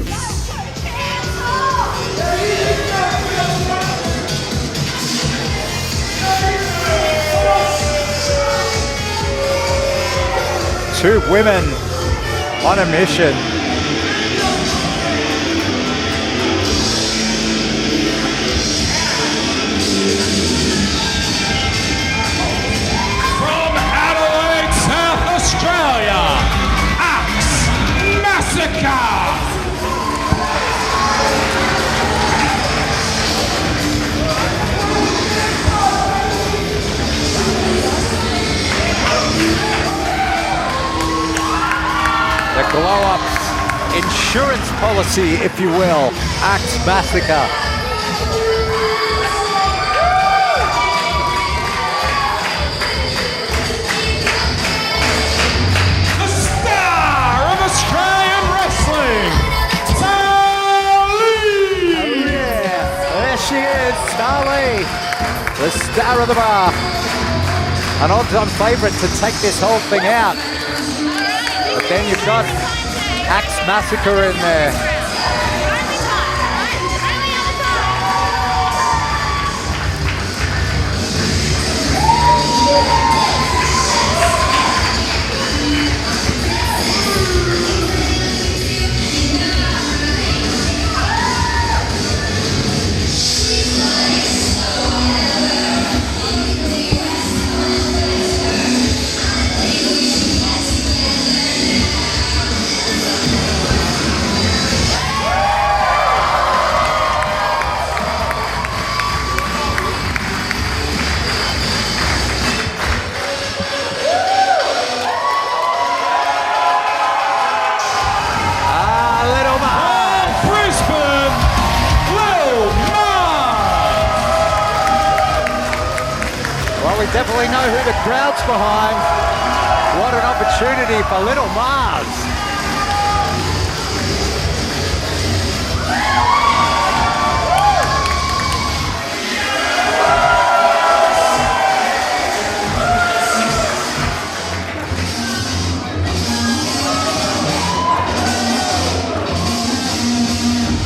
Two women on a mission. From Adelaide, South Australia, Axe Massacre. The glow-ups insurance policy, if you will. Axe Massacre. The star of Australian wrestling, Tali! Oh yeah, there she is, Tali, the star of the bar. An odds-on favourite to take this whole thing out. But then you've got Axe Massacre in there. Definitely know who the crowd's behind. What an opportunity for Little Mars.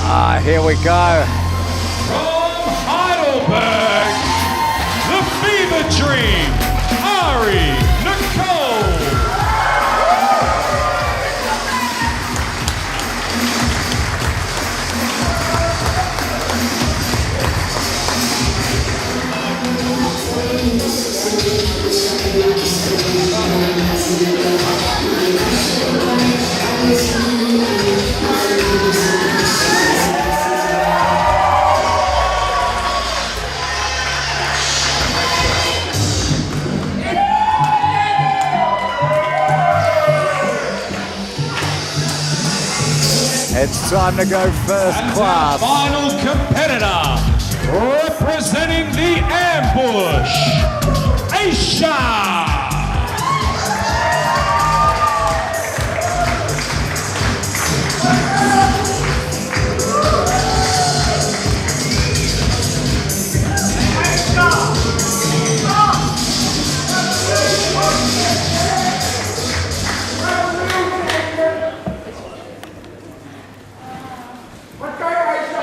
Ah, here we go. From Heidelberg, the Fever Dream, Ari Nicole. It's time to go first class. Final competitor, representing the ambush, Aisha.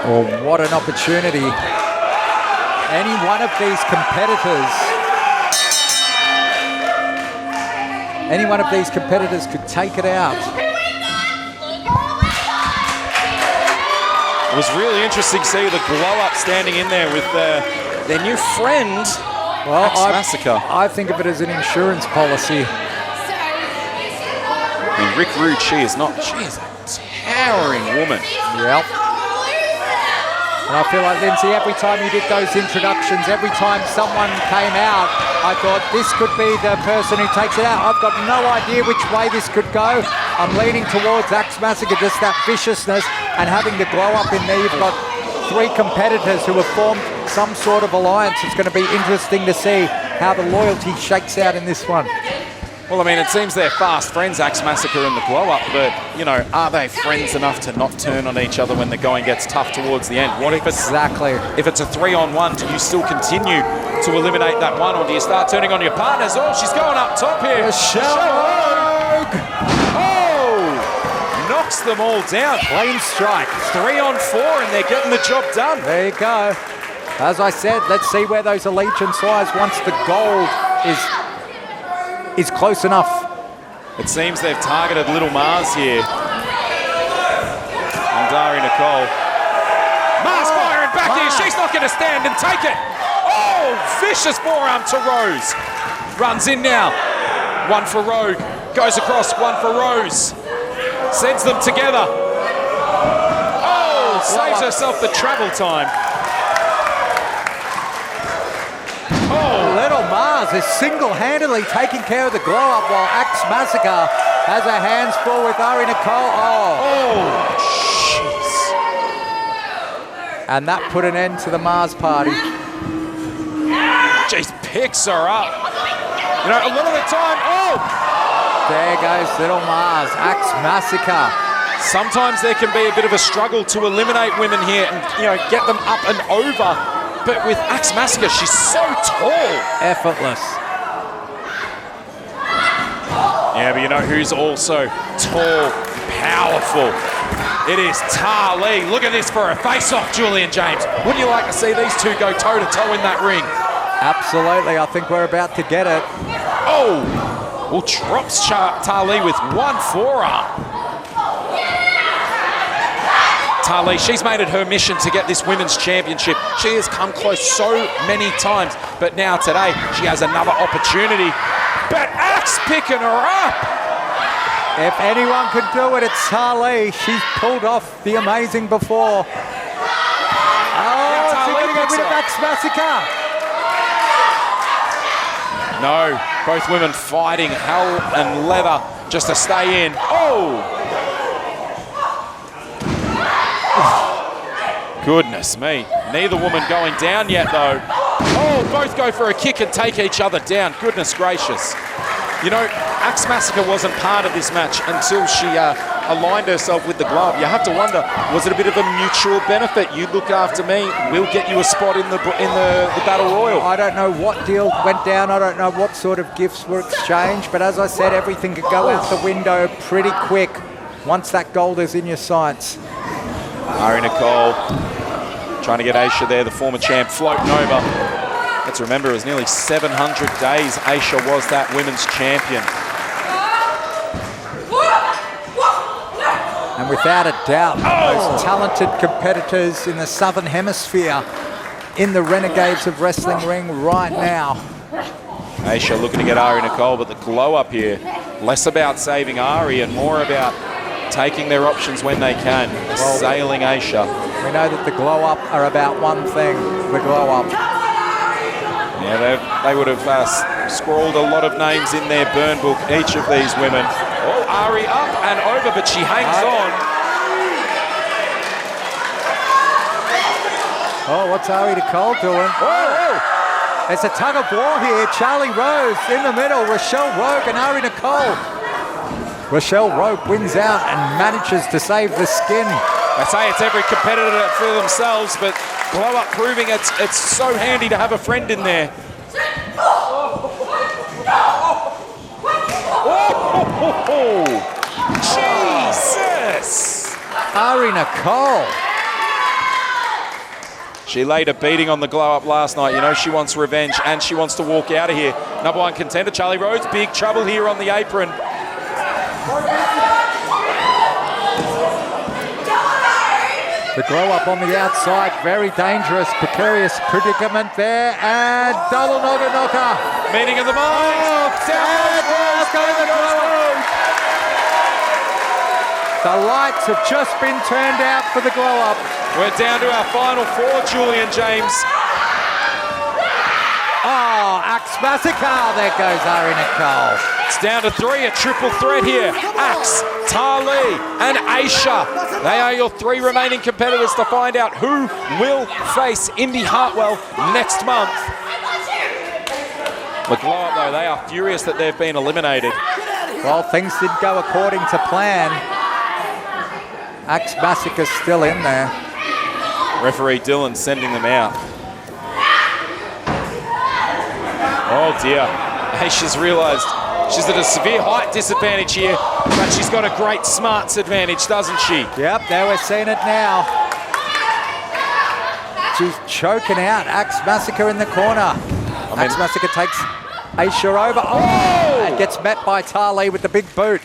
Oh, what an opportunity. Any one of these competitors could take it out. It was really interesting to see the glow-up standing in there with their new friend, Well, Axe Massacre. I think of it as an insurance policy. I mean, Rick Rude, she is a towering woman. Yep. And I feel like, Lindsay, every time you did those introductions, every time someone came out, I thought this could be the person who takes it out. I've got no idea which way this could go. I'm leaning towards Axe Massacre, just that viciousness and having the glow up in there. You've got 3 competitors who have formed some sort of alliance. It's going to be interesting to see how the loyalty shakes out in this one. Well, I mean, it seems they're fast friends, Axe Massacre and the Glow Up, but, you know, are they friends enough to not turn on each other when the going gets tough towards the end? What if it's, if it's a 3-on-1, do you still continue to eliminate that one, or do you start turning on your partners? Oh, she's going up top here. Rogue! Oh! Knocks them all down. Clean strike. 3-on-4, and they're getting the job done. There you go. As I said, let's see where those allegiance lies once the gold is close enough. It seems they've targeted Little Mars here. And Dari Nicole. Mars firing back here. She's not going to stand and take it. Oh, vicious forearm to Rose. Runs in now. One for Rogue. Goes across, one for Rose. Sends them together. Oh, saves herself the travel time. Oh, Little Mars is single-handedly taking care of the glow-up while Axe Massacre has her hands full with Ari Nicole. Oh, jeez. And that put an end to the Mars party. Jeez, picks her up. You know, a lot of the time, there goes Little Mars, Axe Massacre. Sometimes there can be a bit of a struggle to eliminate women here and, you know, get them up and over. But with Axe Massacre, she's so tall. Effortless. Yeah, but you know who's also tall, powerful? It is Tali. Look at this for a face-off, Julian James. Wouldn't you like to see these two go toe-to-toe in that ring? Absolutely. I think we're about to get it. Oh! Well, drops Tali with one forearm. Tali, she's made it her mission to get this women's championship. She has come close so many times, but now today she has another opportunity. But Axe picking her up. If anyone could do it, it's Tali. She's pulled off the amazing before. Oh, she's going to get rid of Axe Massacre. No, both women fighting hell and leather just to stay in. Oh! Goodness me. Neither woman going down yet, though. Oh, both go for a kick and take each other down. Goodness gracious. You know, Axe Massacre wasn't part of this match until she aligned herself with the glove. You have to wonder, was it a bit of a mutual benefit? You look after me, we'll get you a spot in the Battle Royal. I don't know what deal went down. I don't know what sort of gifts were exchanged. But as I said, everything could go out the window pretty quick once that gold is in your sights. Ari Nicole trying to get Aisha there, the former champ, floating over. Let's remember, it was nearly 700 days Aisha was that women's champion. And without a doubt, those talented competitors in the Southern Hemisphere in the Renegades of Wrestling ring right now. Aisha looking to get Ari Nicole, but the glow up here, less about saving Ari and more about taking their options when they can. Sailing Aisha. We know that the glow up are about one thing, the glow up. Yeah, they would have scrawled a lot of names in their burn book, each of these women. Oh, Ari up and over, but she hangs on. Oh, what's Ari Nicole doing? Oh! It's a tug of war here. Charlie Rose in the middle, Rochelle Rogue and Ari Nicole. Rochelle Rogue wins out and manages to save the skin. I say it's every competitor for themselves, but Glow Up proving it's so handy to have a friend in there. Oh, Jesus! Ari Nicole. She laid a beating on the Glow Up last night. You know, she wants revenge and she wants to walk out of here. Number one contender, Charlie Rose, big trouble here on the apron. The Glow Up on the outside, very dangerous, precarious predicament there, and double knocker. Meeting of the minds. Down goes the Glow Up. The lights have just been turned out for the glow-up. We're down to our final four, Julian James. Oh, Axe Massacre. There goes Ari Nicole. It's down to three, a triple threat here. Axe, Tali, and Aisha. They are your three remaining competitors to find out who will face Indy Hartwell next month. The glow up, though, they are furious that they've been eliminated. Well, things didn't go according to plan. Axe Massacre's still in there. Referee Dylan sending them out. Oh dear, Aisha's realised she's at a severe height disadvantage here, but she's got a great smarts advantage, doesn't she? Yep, there we're seeing it now. She's choking out Axe Massacre in the corner. Axe Massacre takes Aisha over. Oh! And gets met by Tali with the big boot.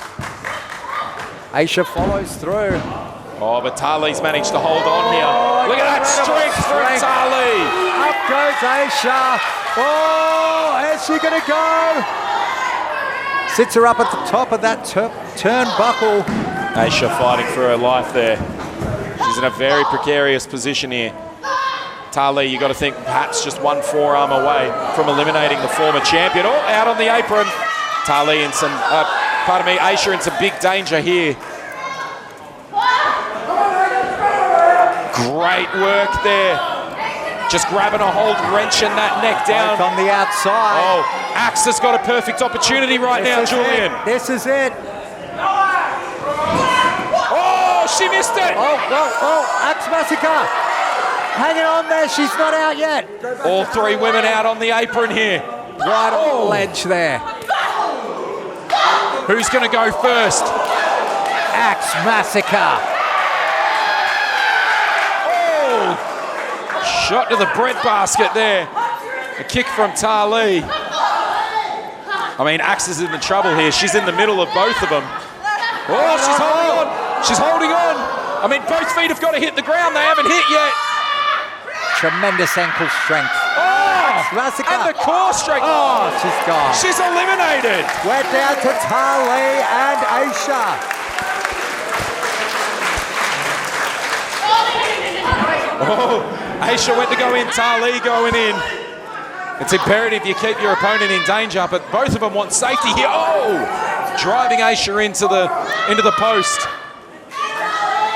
Aisha follows through. Oh, but Tali's managed to hold on here. Look at that strength from Tali. Up goes Aisha. Oh, where's she going to go? Sits her up at the top of that turnbuckle. Aisha fighting for her life there. She's in a very precarious position here. Tali, you got to think perhaps just one forearm away from eliminating the former champion. Oh, out on the apron. Tali in some, Aisha in some big danger here. Great work there. Just grabbing a hold, wrenching that neck down. Both on the outside. Oh, Axe has got a perfect opportunity right now, Julian. This is it. Oh, she missed it. Oh, Axe Massacre. Hanging on there, she's not out yet. All three women out on the apron here. Right on the ledge there. Who's going to go first? Axe Massacre. Shot to the breadbasket there. A kick from Tali. I mean, Axe is in the trouble here. She's in the middle of both of them. Oh, she's holding on. She's holding on. I mean, both feet have got to hit the ground. They haven't hit yet. Tremendous ankle strength. Oh, Massacre. and the core strength. Oh, she's gone. She's eliminated. We're down to Tali and Aisha. Oh, Aisha went to go in, Tali going in. It's imperative you keep your opponent in danger, but both of them want safety here. Oh, driving Aisha into the post.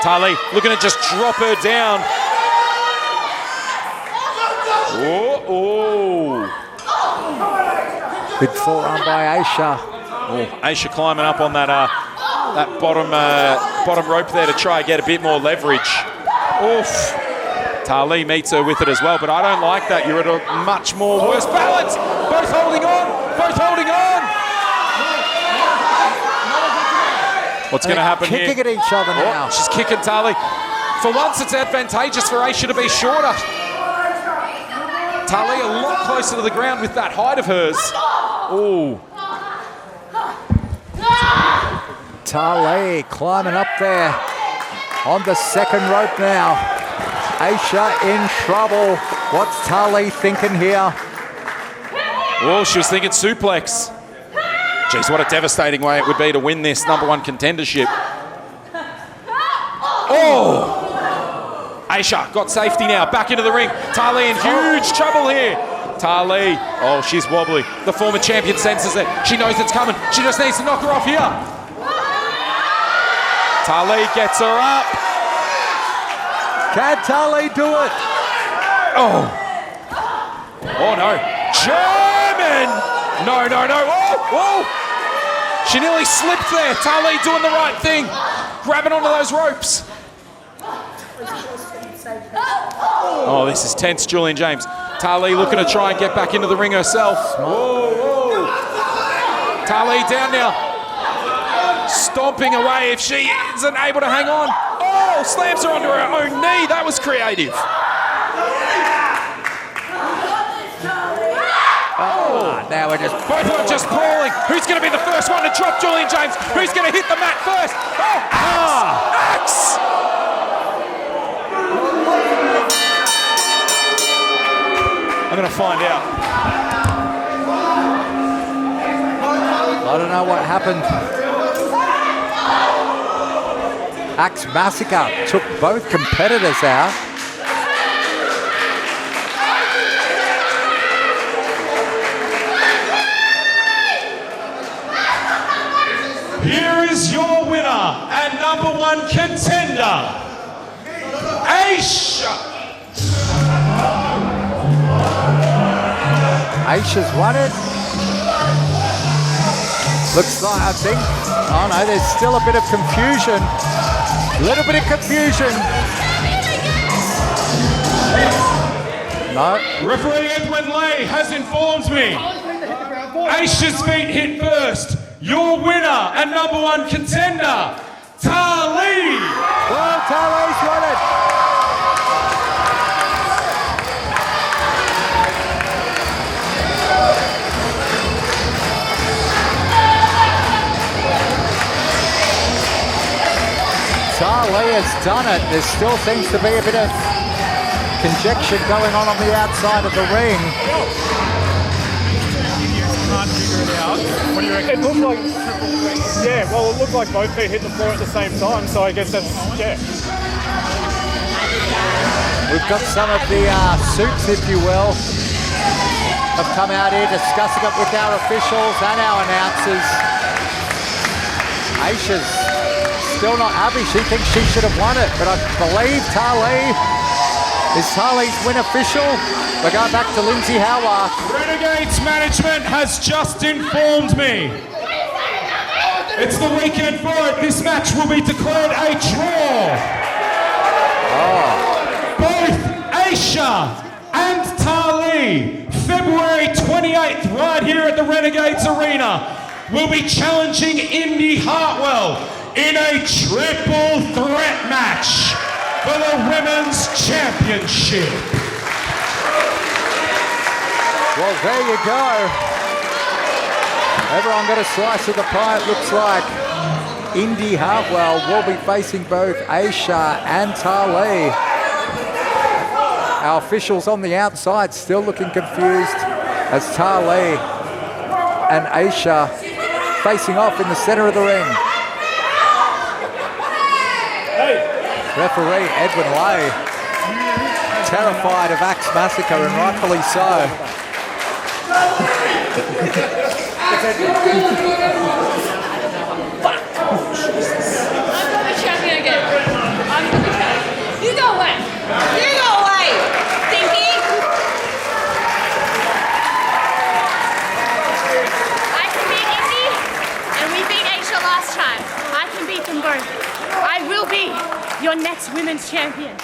Tali looking to just drop her down. Oh. Big forearm by Aisha. Oh, Aisha climbing up on that bottom rope there to try and get a bit more leverage. Oof. Tali meets her with it as well, but I don't like that. You're at a much more worse balance. Both holding on. Both holding on. What's going to happen here? Kicking at each other now. She's kicking Tali. For once, it's advantageous for Aisha to be shorter. Tali a lot closer to the ground with that height of hers. Oh. Tali climbing up there on the second rope now. Aisha in trouble. What's Tali thinking here? Oh, she was thinking suplex. Jeez, what a devastating way it would be to win this #1 contendership. Oh! Aisha got safety now, back into the ring. Tali in huge trouble here. Tali, oh, she's wobbly. The former champion senses it. She knows it's coming. She just needs to knock her off here. Tali gets her up. Can Tali do it? Oh. Oh no. German! No. Oh. She nearly slipped there. Tali doing the right thing. Grabbing onto those ropes. Oh, this is tense, Julian James. Tali looking to try and get back into the ring herself. Whoa. Tali down now. Stomping away if she isn't able to hang on. Oh, slams her onto her own knee. That was creative. Oh, now we're just... Both of them just brawling. Who's going to be the first one to drop Julian James? Who's going to hit the mat first? Oh, Axe! I'm going to find out. I don't know what happened. Axe Massacre took both competitors out. Here is your winner and number one contender, Aisha. Aisha's won it. Looks like, I think, oh no, there's still a bit of confusion. Little bit of confusion. No. Referee Edwin Lay has informed me Aisha's feet hit first. Your winner and number one contender, Tali. Well, Tali's won it. Tali has done it. There still seems to be a bit of conjecture going on the outside of the ring. Can't figure it out. What do you reckon? It looked like, yeah, well, it looked like both feet hit the floor at the same time, so I guess that's, yeah. We've got some of the suits, if you will, have come out here discussing it with our officials and our announcers. Aisha's still not happy. She thinks she should have won it, but I believe Tali. Is Tali's win official? We're going back to Lindsay Howarth. Renegades management has just informed me it's the weekend for it. This match will be declared a draw. Both Aisha and Tali, February 28th, right here at the Renegades Arena, will be challenging Indy Hartwell in a triple threat match for the Women's Championship. Well, there you go. Everyone got a slice of the pie, it looks like. Indy Hartwell will be facing both Aisha and Tali. Our officials on the outside still looking confused as Tali and Aisha facing off in the center of the ring. Referee Edwin Lay, terrified of Axe Massacre, and rightfully so. I'm the champion again. I'm the champion. You go away. You go away, Stinky. I can beat Indy, and we beat Aisha last time. I can beat them both. I will be your next women's champion.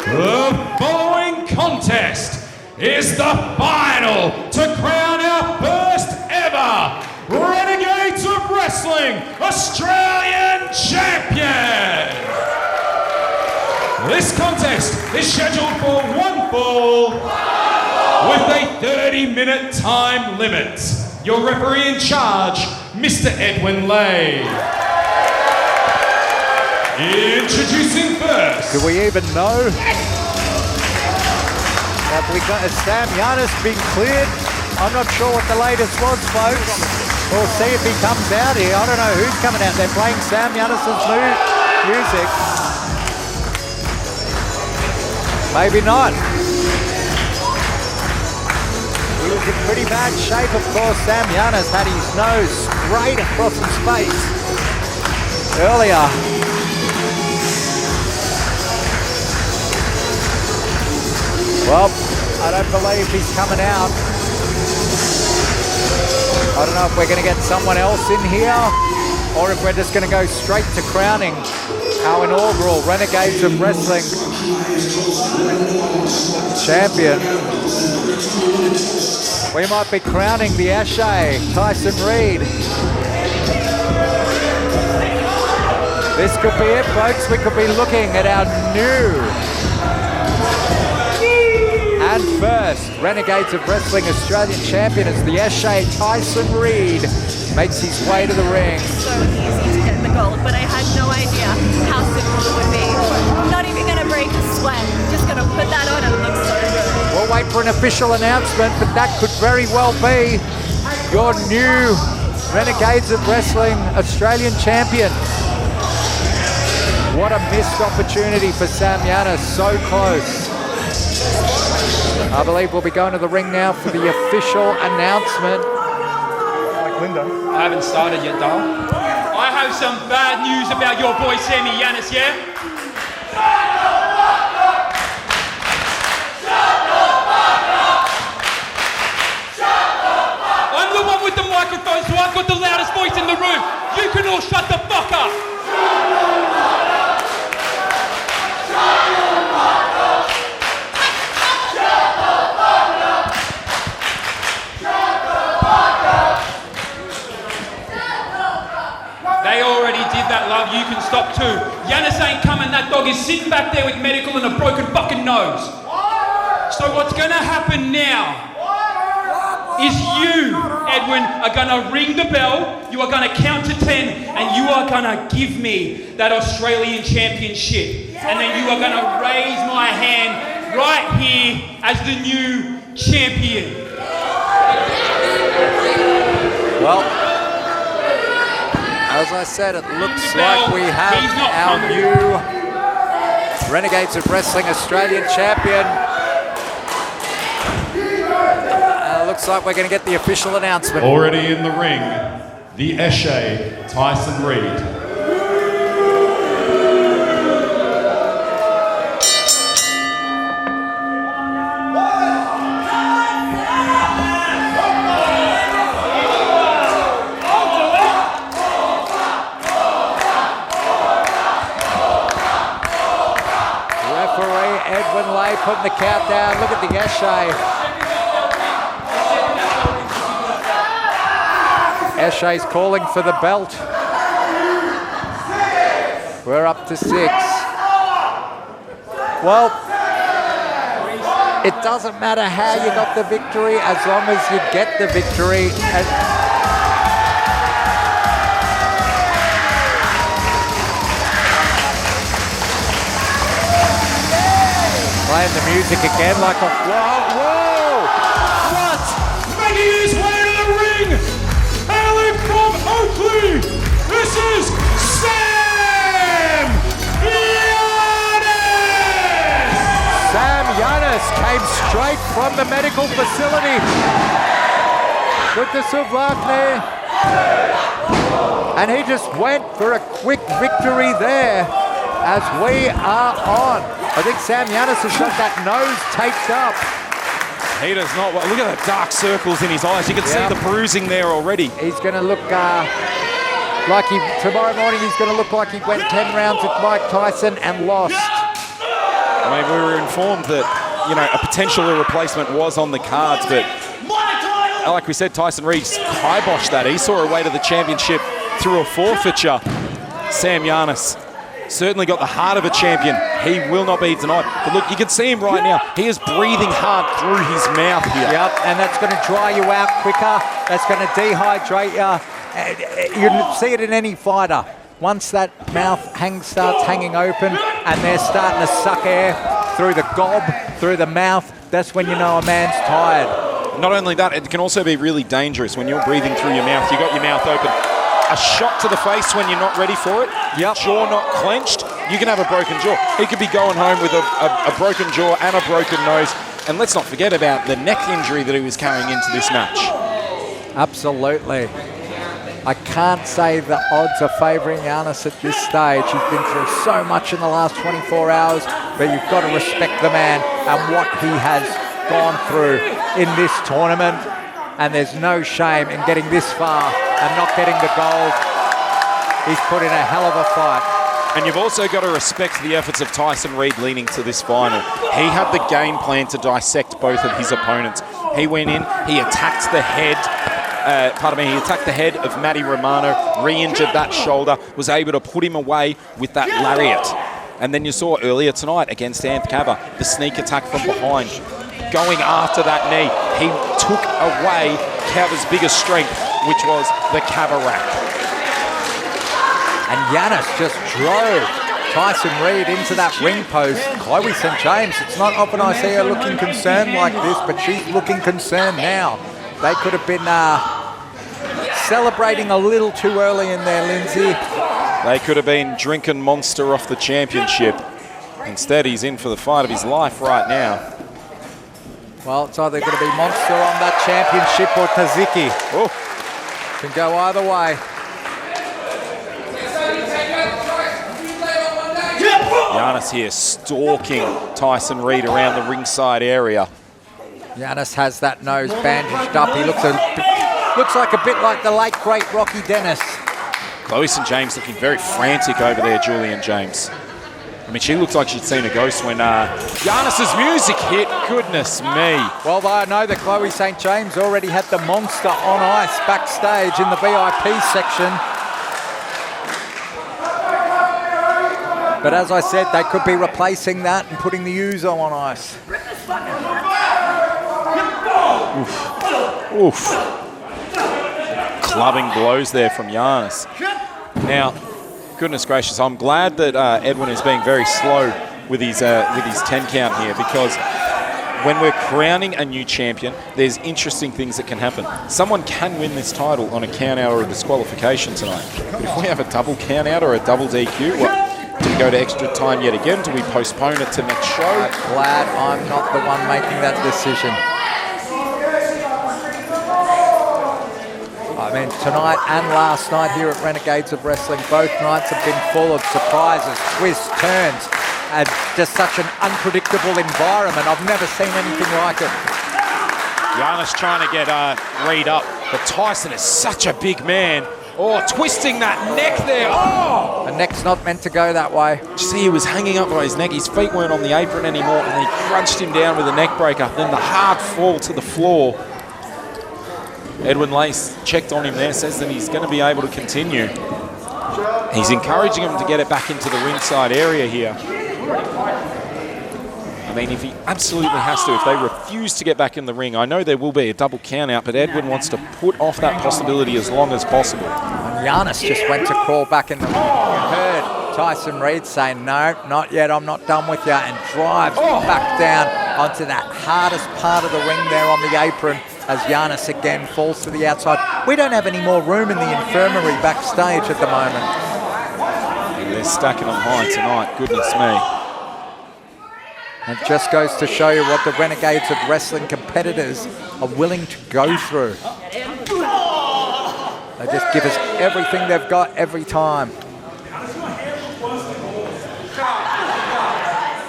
The following contest is the final to crown our first ever Renegades of Wrestling Australian Champion. This contest is scheduled for one fall with a 30-minute time limit. Your referee in charge, Mr. Edwin Lay. Introducing first. Do we even know? Have we got Sam Yannis been cleared? I'm not sure what the latest was, folks. We'll see if he comes out here. I don't know who's coming out. They're playing Sam Yannis's music. Maybe not. He was in pretty bad shape, of course. Sam Yannis had his nose sprayed across his face earlier. Well, I don't believe he's coming out. I don't know if we're going to get someone else in here or if we're just going to go straight to crowning our inaugural Renegades of Wrestling Champion. We might be crowning the Ashe, Tyson Reed. This could be it, folks. We could be looking at our new And first, Renegades of Wrestling Australian Champion is the Eshe Tyson Reed makes his way to the ring. So easy to get the gold, but I had no idea how simple it would be. Not even going to break a sweat, just going to put that on and it looks so good. We'll wait for an official announcement, but that could very well be your new Renegades of Wrestling Australian Champion. What a missed opportunity for Sam Yannis, so close. I believe we'll be going to the ring now for the official announcement. I haven't started yet, Dale. I have some bad news about your boy Sammy Yannis, yeah? I'm the one with the microphone, so I've got the loudest voice in the room. You can all shut the fuck up. They already did that, love. You can stop too. Yannis ain't coming. That dog is sitting back there with medical and a broken fucking nose. So what's gonna happen now is you, Edwin, are gonna ring the bell, you are gonna count to 10, and you are gonna give me that Australian Championship. And then you are gonna raise my hand right here as the new champion. Well, as I said, it looks like we have our new Renegades of Wrestling Australian Champion. Looks like we're going to get the official announcement. Already in the ring, the Eshe Tyson Reed. Lyfe putting the count down. Look at the Eshe. Eshe's calling for the belt. We're up to 6. Well, it doesn't matter how you got the victory as long as you get the victory. Playing the music again like a... Whoa! What? Making his way to the ring, hailing from Oakley, this is Sam Yannis! Sam Yannis came straight from the medical facility. Good to Suvlatne. And he just went for a quick victory there as we are on. I think Sam Yannis has got that nose taped up. He does not. Look at the dark circles in his eyes. You can see the bruising there already. He's going to look like tomorrow morning he's going to look like he went 10 rounds with Mike Tyson and lost. I mean, we were informed that, you know, a potential replacement was on the cards, but like we said, Tyson Reed kiboshed that. He saw a way to the championship through a forfeiture. Sam Yannis certainly got the heart of a champion. He will not be denied. But look, you can see him right now. He is breathing hard through his mouth here. Yep, and that's going to dry you out quicker. That's going to dehydrate you. You see it in any fighter. Once that mouth starts hanging open and they're starting to suck air through the gob, through the mouth, that's when you know a man's tired. Not only that, it can also be really dangerous when you're breathing through your mouth. You got your mouth open. A shot to the face when you're not ready for it. Yep. Jaw not clenched. You can have a broken jaw. He could be going home with a broken jaw and a broken nose. And let's not forget about the neck injury that he was carrying into this match. Absolutely. I can't say the odds are favouring Yannis at this stage. He's been through so much in the last 24 hours, but you've got to respect the man and what he has gone through in this tournament. And there's no shame in getting this far and not getting the gold. He's put in a hell of a fight. And you've also got to respect the efforts of Tyson Reed leading to this final. He had the game plan to dissect both of his opponents. He went in, he attacked the head, he attacked the head of Matty Romano, re-injured that shoulder, was able to put him away with that lariat. And then you saw earlier tonight against Anth Cava, the sneak attack from behind. going after that knee. He took away Cava's biggest strength, which was the Cava rack. And Yannis just drove Tyson Reid into that ring post. Chloe St. James, it's not often I see her looking concerned like this, but she's looking concerned now. They could have been celebrating a little too early in there, Lindsay. They could have been drinking Monster off the championship. Instead, he's in for the fight of his life right now. Well, it's either going to be Monster on that championship or Taziki. Oh. Can go either way. Yannis here stalking Tyson Reid around the ringside area. Yannis has that nose bandaged up. He looks like a bit like the late, great Rocky Dennis. Chloe St. James looking very frantic over there, Julian James. I mean, she looks like she'd seen a ghost when Yannis's music hit. Goodness me. Well, I know that Chloe St. James already had the Monster on ice backstage in the VIP section. But as I said, they could be replacing that and putting the Uzo on ice. Oof. Oof. Clubbing blows there from Yannis. Now, goodness gracious, I'm glad that Edwin is being very slow with his 10 count here, because when we're crowning a new champion, there's interesting things that can happen. Someone can win this title on a count out or a disqualification tonight. But if we have a double count out or a double DQ, do we go to extra time yet again? Do we postpone it to next show? I'm glad I'm not the one making that decision. I mean, tonight and last night here at Renegades of Wrestling, both nights have been full of surprises, twists, turns, and just such an unpredictable environment. I've never seen anything like it. Yannis trying to get Reid up, but Tyson is such a big man. Oh, twisting that neck there. Oh! The neck's not meant to go that way. See, he was hanging up by his neck. His feet weren't on the apron anymore, and he crunched him down with a neck breaker. Then the hard fall to the floor. Edwin Lace checked on him there, says that he's going to be able to continue. He's encouraging him to get it back into the ringside area here. I mean, if he absolutely has to, if they refuse to get back in the ring, I know there will be a double count out, but Edwin wants to put off that possibility as long as possible. And Yannis just went to crawl back in the ring. You heard Tyson Reid say, no, not yet, I'm not done with you, and drives back down onto that hardest part of the ring there on the apron as Yannis again falls to the outside. We don't have any more room in the infirmary backstage at the moment. They're stacking them high tonight, goodness me. It just goes to show you what the Renegades of Wrestling competitors are willing to go through. They just give us everything they've got every time.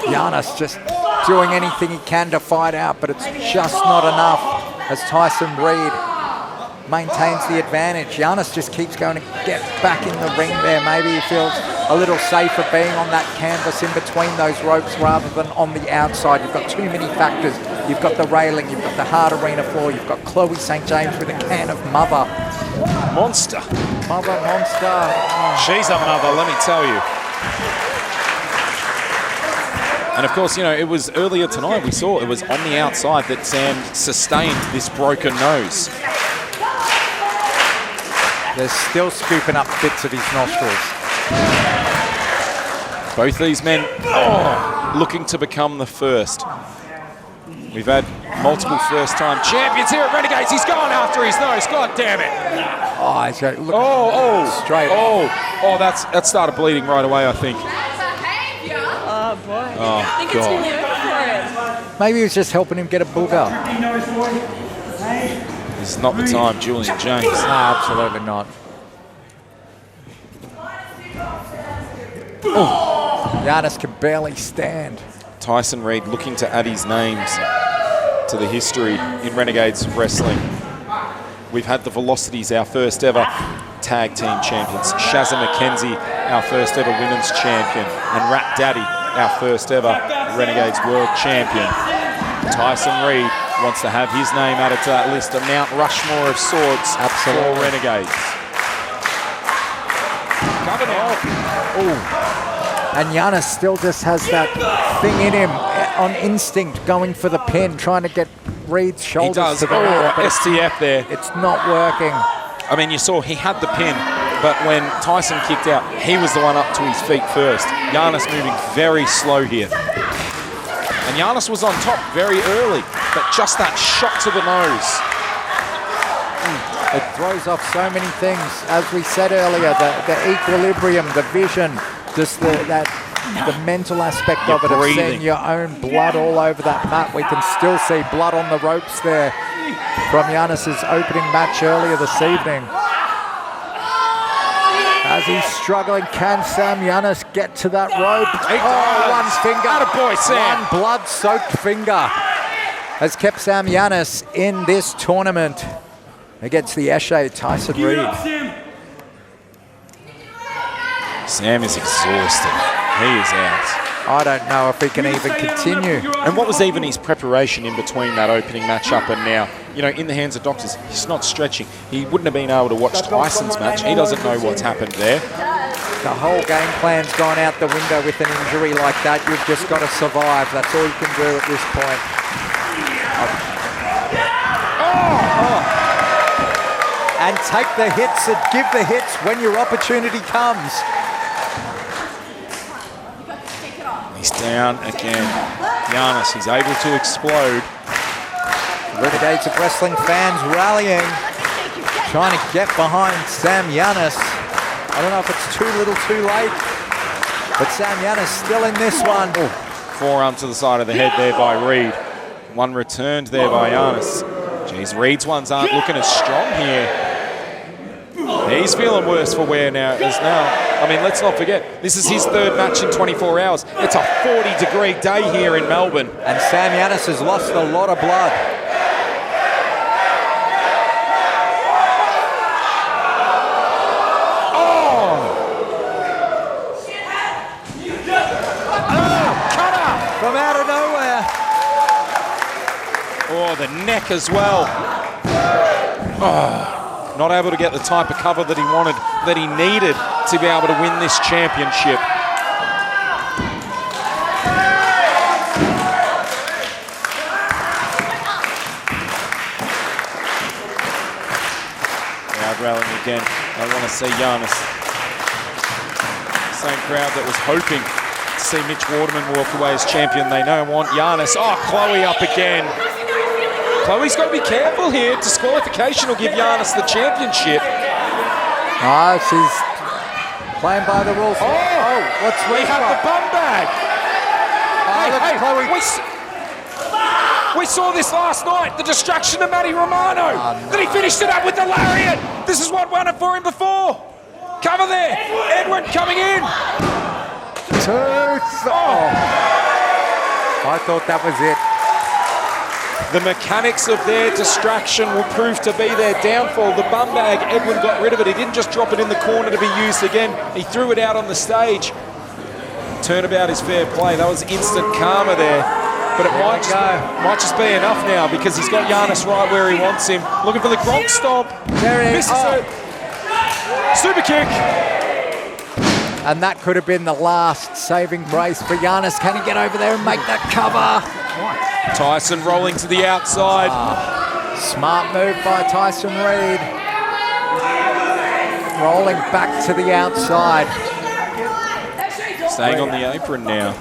Yannis just doing anything he can to fight out, but it's just not enough as Tyson Reid maintains the advantage. Yannis just keeps going to get back in the ring there. Maybe he feels a little safer being on that canvas in between those ropes rather than on the outside. You've got too many factors. You've got the railing, you've got the hard arena floor, you've got Chloe St. James with a can of Mother. Monster. Mother Monster. Oh. She's a mother, let me tell you. And of course, you know, it was earlier tonight we saw it was on the outside that Sam sustained this broken nose. They're still scooping up bits of his nostrils. Both these men looking to become the first. We've had multiple first-time champions here at Renegades. He's going after his nose. God damn it. Oh, he's got, look, straight. That started bleeding right away, I think. Oh boy. Oh, I think it's really over for it. Maybe he was just helping him get a booger. This is not the time, Julian James. No, absolutely not. Yannis can barely stand. Tyson Reid looking to add his names to the history in Renegades Wrestling. We've had the Velocities, our first ever tag team champions. Shazza McKenzie, our first ever women's champion. And Rat Daddy, our first ever Renegades world champion. Tyson Reid wants to have his name added to that list, a Mount Rushmore of sorts for Renegades. And Yannis still just has that thing in him, on instinct, going for the pin, trying to get Reed's shoulders to the mat. STF there. It's not working. I mean, you saw he had the pin, but when Tyson kicked out, he was the one up to his feet first. Yannis moving very slow here. And Yannis was on top very early, but just that shot to the nose. It throws off so many things. As we said earlier, the equilibrium, the vision, just the mental aspect of it, of seeing your own blood all over that mat. We can still see blood on the ropes there from Yannis's opening match earlier this evening. As he's struggling, can Sam Yannis get to that rope? One finger. Attaboy, Sam. One blood-soaked finger has kept Sam Yannis in this tournament against the Eshe Tyson Reed. Sam is exhausted. He is out. I don't know if he can even continue. And what was even his preparation in between that opening match-up and now? You know, in the hands of doctors, he's not stretching. He wouldn't have been able to watch Tyson's match. He doesn't know what's happened there. The whole game plan's gone out the window with an injury like that. You've just got to survive. That's all you can do at this point. And take the hits and give the hits when your opportunity comes. He's down again. Yannis, he's able to explode. Renegades of Wrestling fans rallying, trying to get behind Sam Yannis. I don't know if it's too little too late, but Sam Yannis still in this one. Oh, forearm to the side of the head there by Reed. One returned there by Yannis. Jeez, Reed's ones aren't looking as strong here. He's feeling worse for wear now. I mean, let's not forget, this is his third match in 24 hours. It's a 40-degree day here in Melbourne. And Sam Yannis has lost a lot of blood. From out of nowhere. Oh, the neck as well. Oh, not able to get the type of cover that he wanted, that he needed to be able to win this championship. Crowd rallying again. I want to see Yannis. Same crowd that was hoping to see Mitch Waterman walk away as champion. They now want Yannis. Oh, Chloe up again. Chloe's got to be careful here. Disqualification will give Yannis the championship. Oh, she's playing by the rules. Oh, what's we have the bum bag. Hey, Chloe. We saw this last night, the distraction of Matty Romano. Then he finished it up with the lariat. This is what won it for him before. Cover there. Edwin coming in. I thought that was it. The mechanics of their distraction will prove to be their downfall. The bum bag, Edwin got rid of it. He didn't just drop it in the corner to be used again. He threw it out on the stage. Turnabout is fair play. That was instant karma there. But it might just be enough now because he's got Yannis right where he wants him. Looking for the Gronk stomp. There it is. Misses it. Super kick. And that could have been the last saving grace for Yannis. Can he get over there and make that cover? Tyson rolling to the outside. Smart move by Tyson Reed. Rolling back to the outside. Staying on the apron now.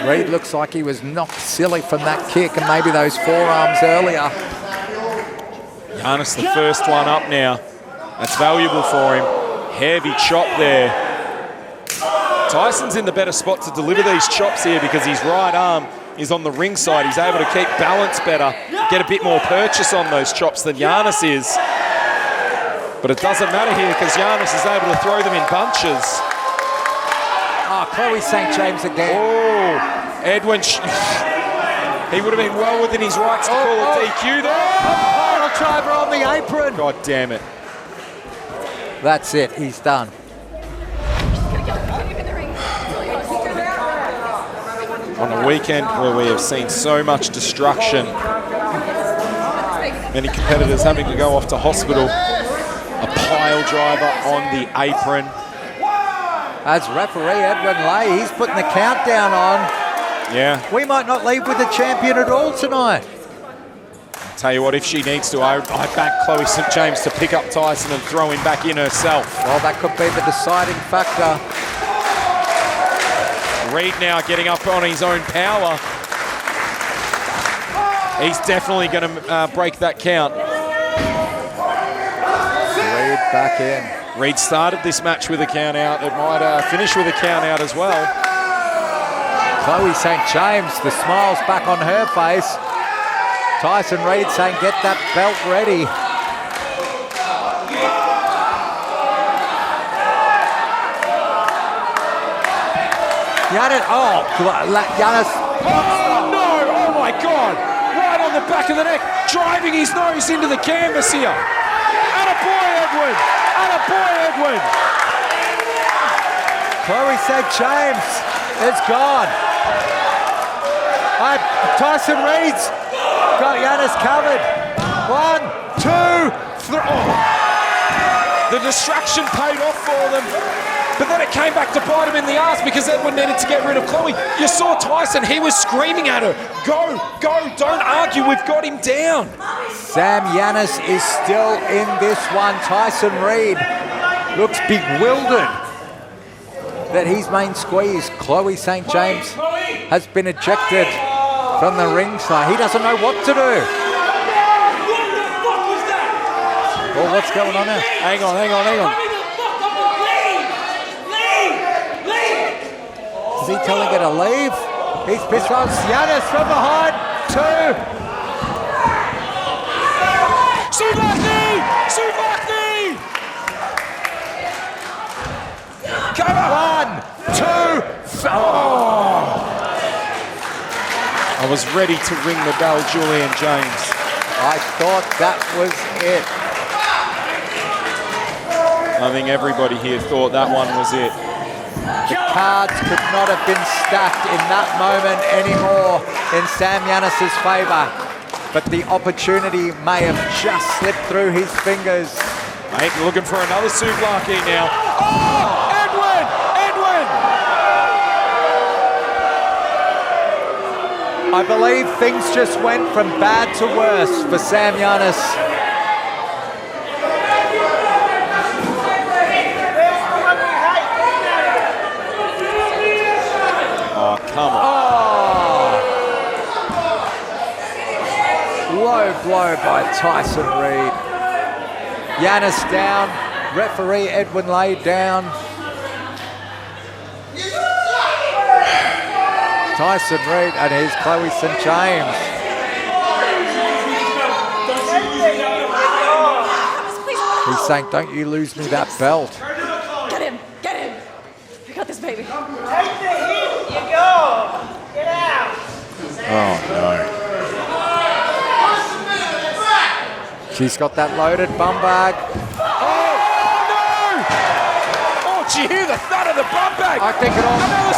Reed looks like he was knocked silly from that kick and maybe those forearms earlier. Yannis the first one up now. That's valuable for him. Heavy chop there. Tyson's in the better spot to deliver these chops here because his right arm is on the ring side. He's able to keep balance better, get a bit more purchase on those chops than Yannis is. But it doesn't matter here because Yannis is able to throw them in bunches. Oh, Chloe St. James again. Oh, Edwin. He would have been well within his rights to call a DQ there. Final driver on the apron. God damn it. That's it. He's done. On a weekend where we have seen so much destruction, many competitors having to go off to hospital, a pile driver on the apron. As referee Edwin Lay, he's putting the countdown on. Yeah. We might not leave with the champion at all tonight. Tell you what, if she needs to, I back Chloe St. James to pick up Tyson and throw him back in herself. Well, that could be the deciding factor. Reed now getting up on his own power. He's definitely going to break that count. Reed back in. Reed started this match with a count out. It might finish with a count out as well. Chloe St. James, the smile's back on her face. Tyson Reed saying, get that belt ready. Yannis, Yannis. Oh no, oh my God. Right on the back of the neck, driving his nose into the canvas here. Attaboy, Edwin. Attaboy, Edwin. Chloe St. James is gone. Tyson Reed's got Yannis covered. 1, 2, 3. Oh. The distraction paid off for them. But then it came back to bite him in the ass because Edwin needed to get rid of Chloe. You saw Tyson, he was screaming at her, go, don't argue, we've got him down. Sam Yannis is still in this one. Tyson Reed looks bewildered that he's main squeeze. Chloe St. James has been ejected from the ringside. He doesn't know what to do. Well, what's going on now? Hang on. Is he telling her to leave? He's pissed off. Yannis from behind. 2. Suvakni! Cava! 1, 2, oh! I was ready to ring the bell, Julian James. I thought that was it. I think everybody here thought that one was it. The cards could not have been stacked in that moment anymore in Sam Yannis's favour. But the opportunity may have just slipped through his fingers. Mate, looking for another Suvlaki now. Oh! Edwin! I believe things just went from bad to worse for Sam Yannis. Oh, come on. Oh. Low blow by Tyson Reed. Yannis down. Referee Edwin Lay down. Tyson Reed and his Chloe St. James. He's saying, don't you lose me that belt. Get him! I got this, baby. Take the hit, you go! Get out! Oh no. She's got that loaded bum bag. Oh no! Oh, did you hear the thud of the bum bag? I think it all. Another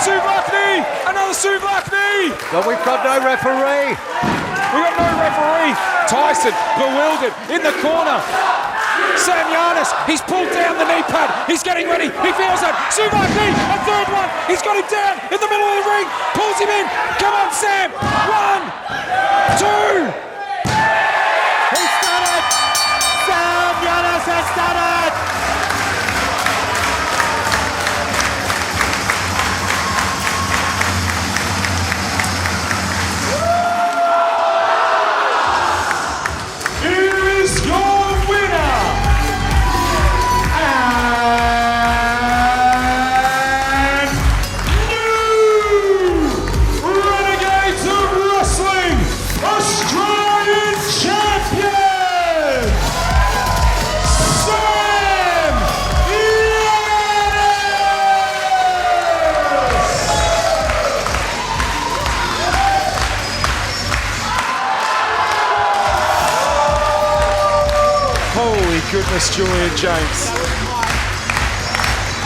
Suvlaki! But we've got no referee. Tyson, bewildered, in the corner. Sam Yannis, he's pulled down the knee pad. He's getting ready. He feels it. Suvlaki, a third one. He's got him down in the middle of the ring. Pulls him in. Come on, Sam. 1, 2. He's done it. Sam Yannis has done it. Goodness, Julian James.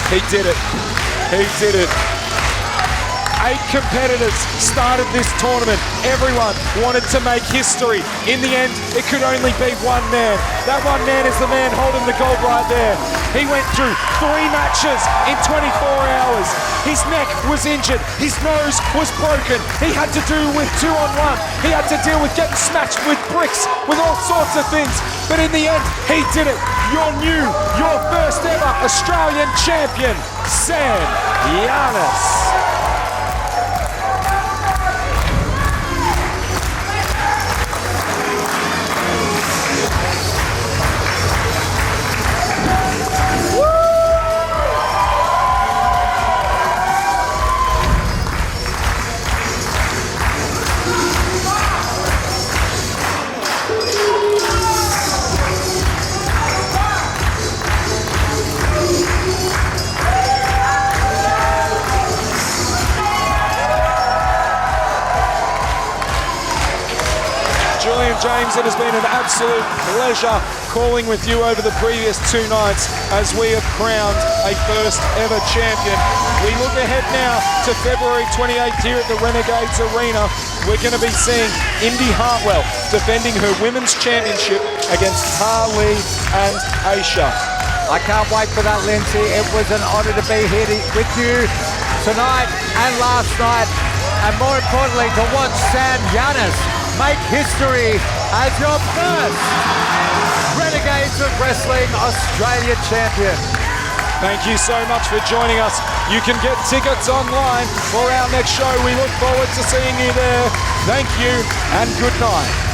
He did it. 8 competitors started this tournament. Everyone wanted to make history. In the end, it could only be one man. That one man is the man holding the gold right there. He went through 3 matches in 24 hours. His neck was injured. His nose was broken. He had to do with 2-on-1. He had to deal with getting smashed with bricks, with all sorts of things. But in the end, he did it. Your first ever Australian champion, Sam Yannis. James, it has been an absolute pleasure calling with you over the previous 2 nights as we have crowned a first ever champion. We look ahead now to February 28th here at the Renegades Arena. We're going to be seeing Indy Hartwell defending her women's championship against Harley and Aisha. I can't wait for that, Lindsay. It was an honour to be here with you tonight and last night, and more importantly to watch Sam Yannis make history as your first Renegades of Wrestling Australian Champion. Thank you so much for joining us. You can get tickets online for our next show. We look forward to seeing you there. Thank you and good night.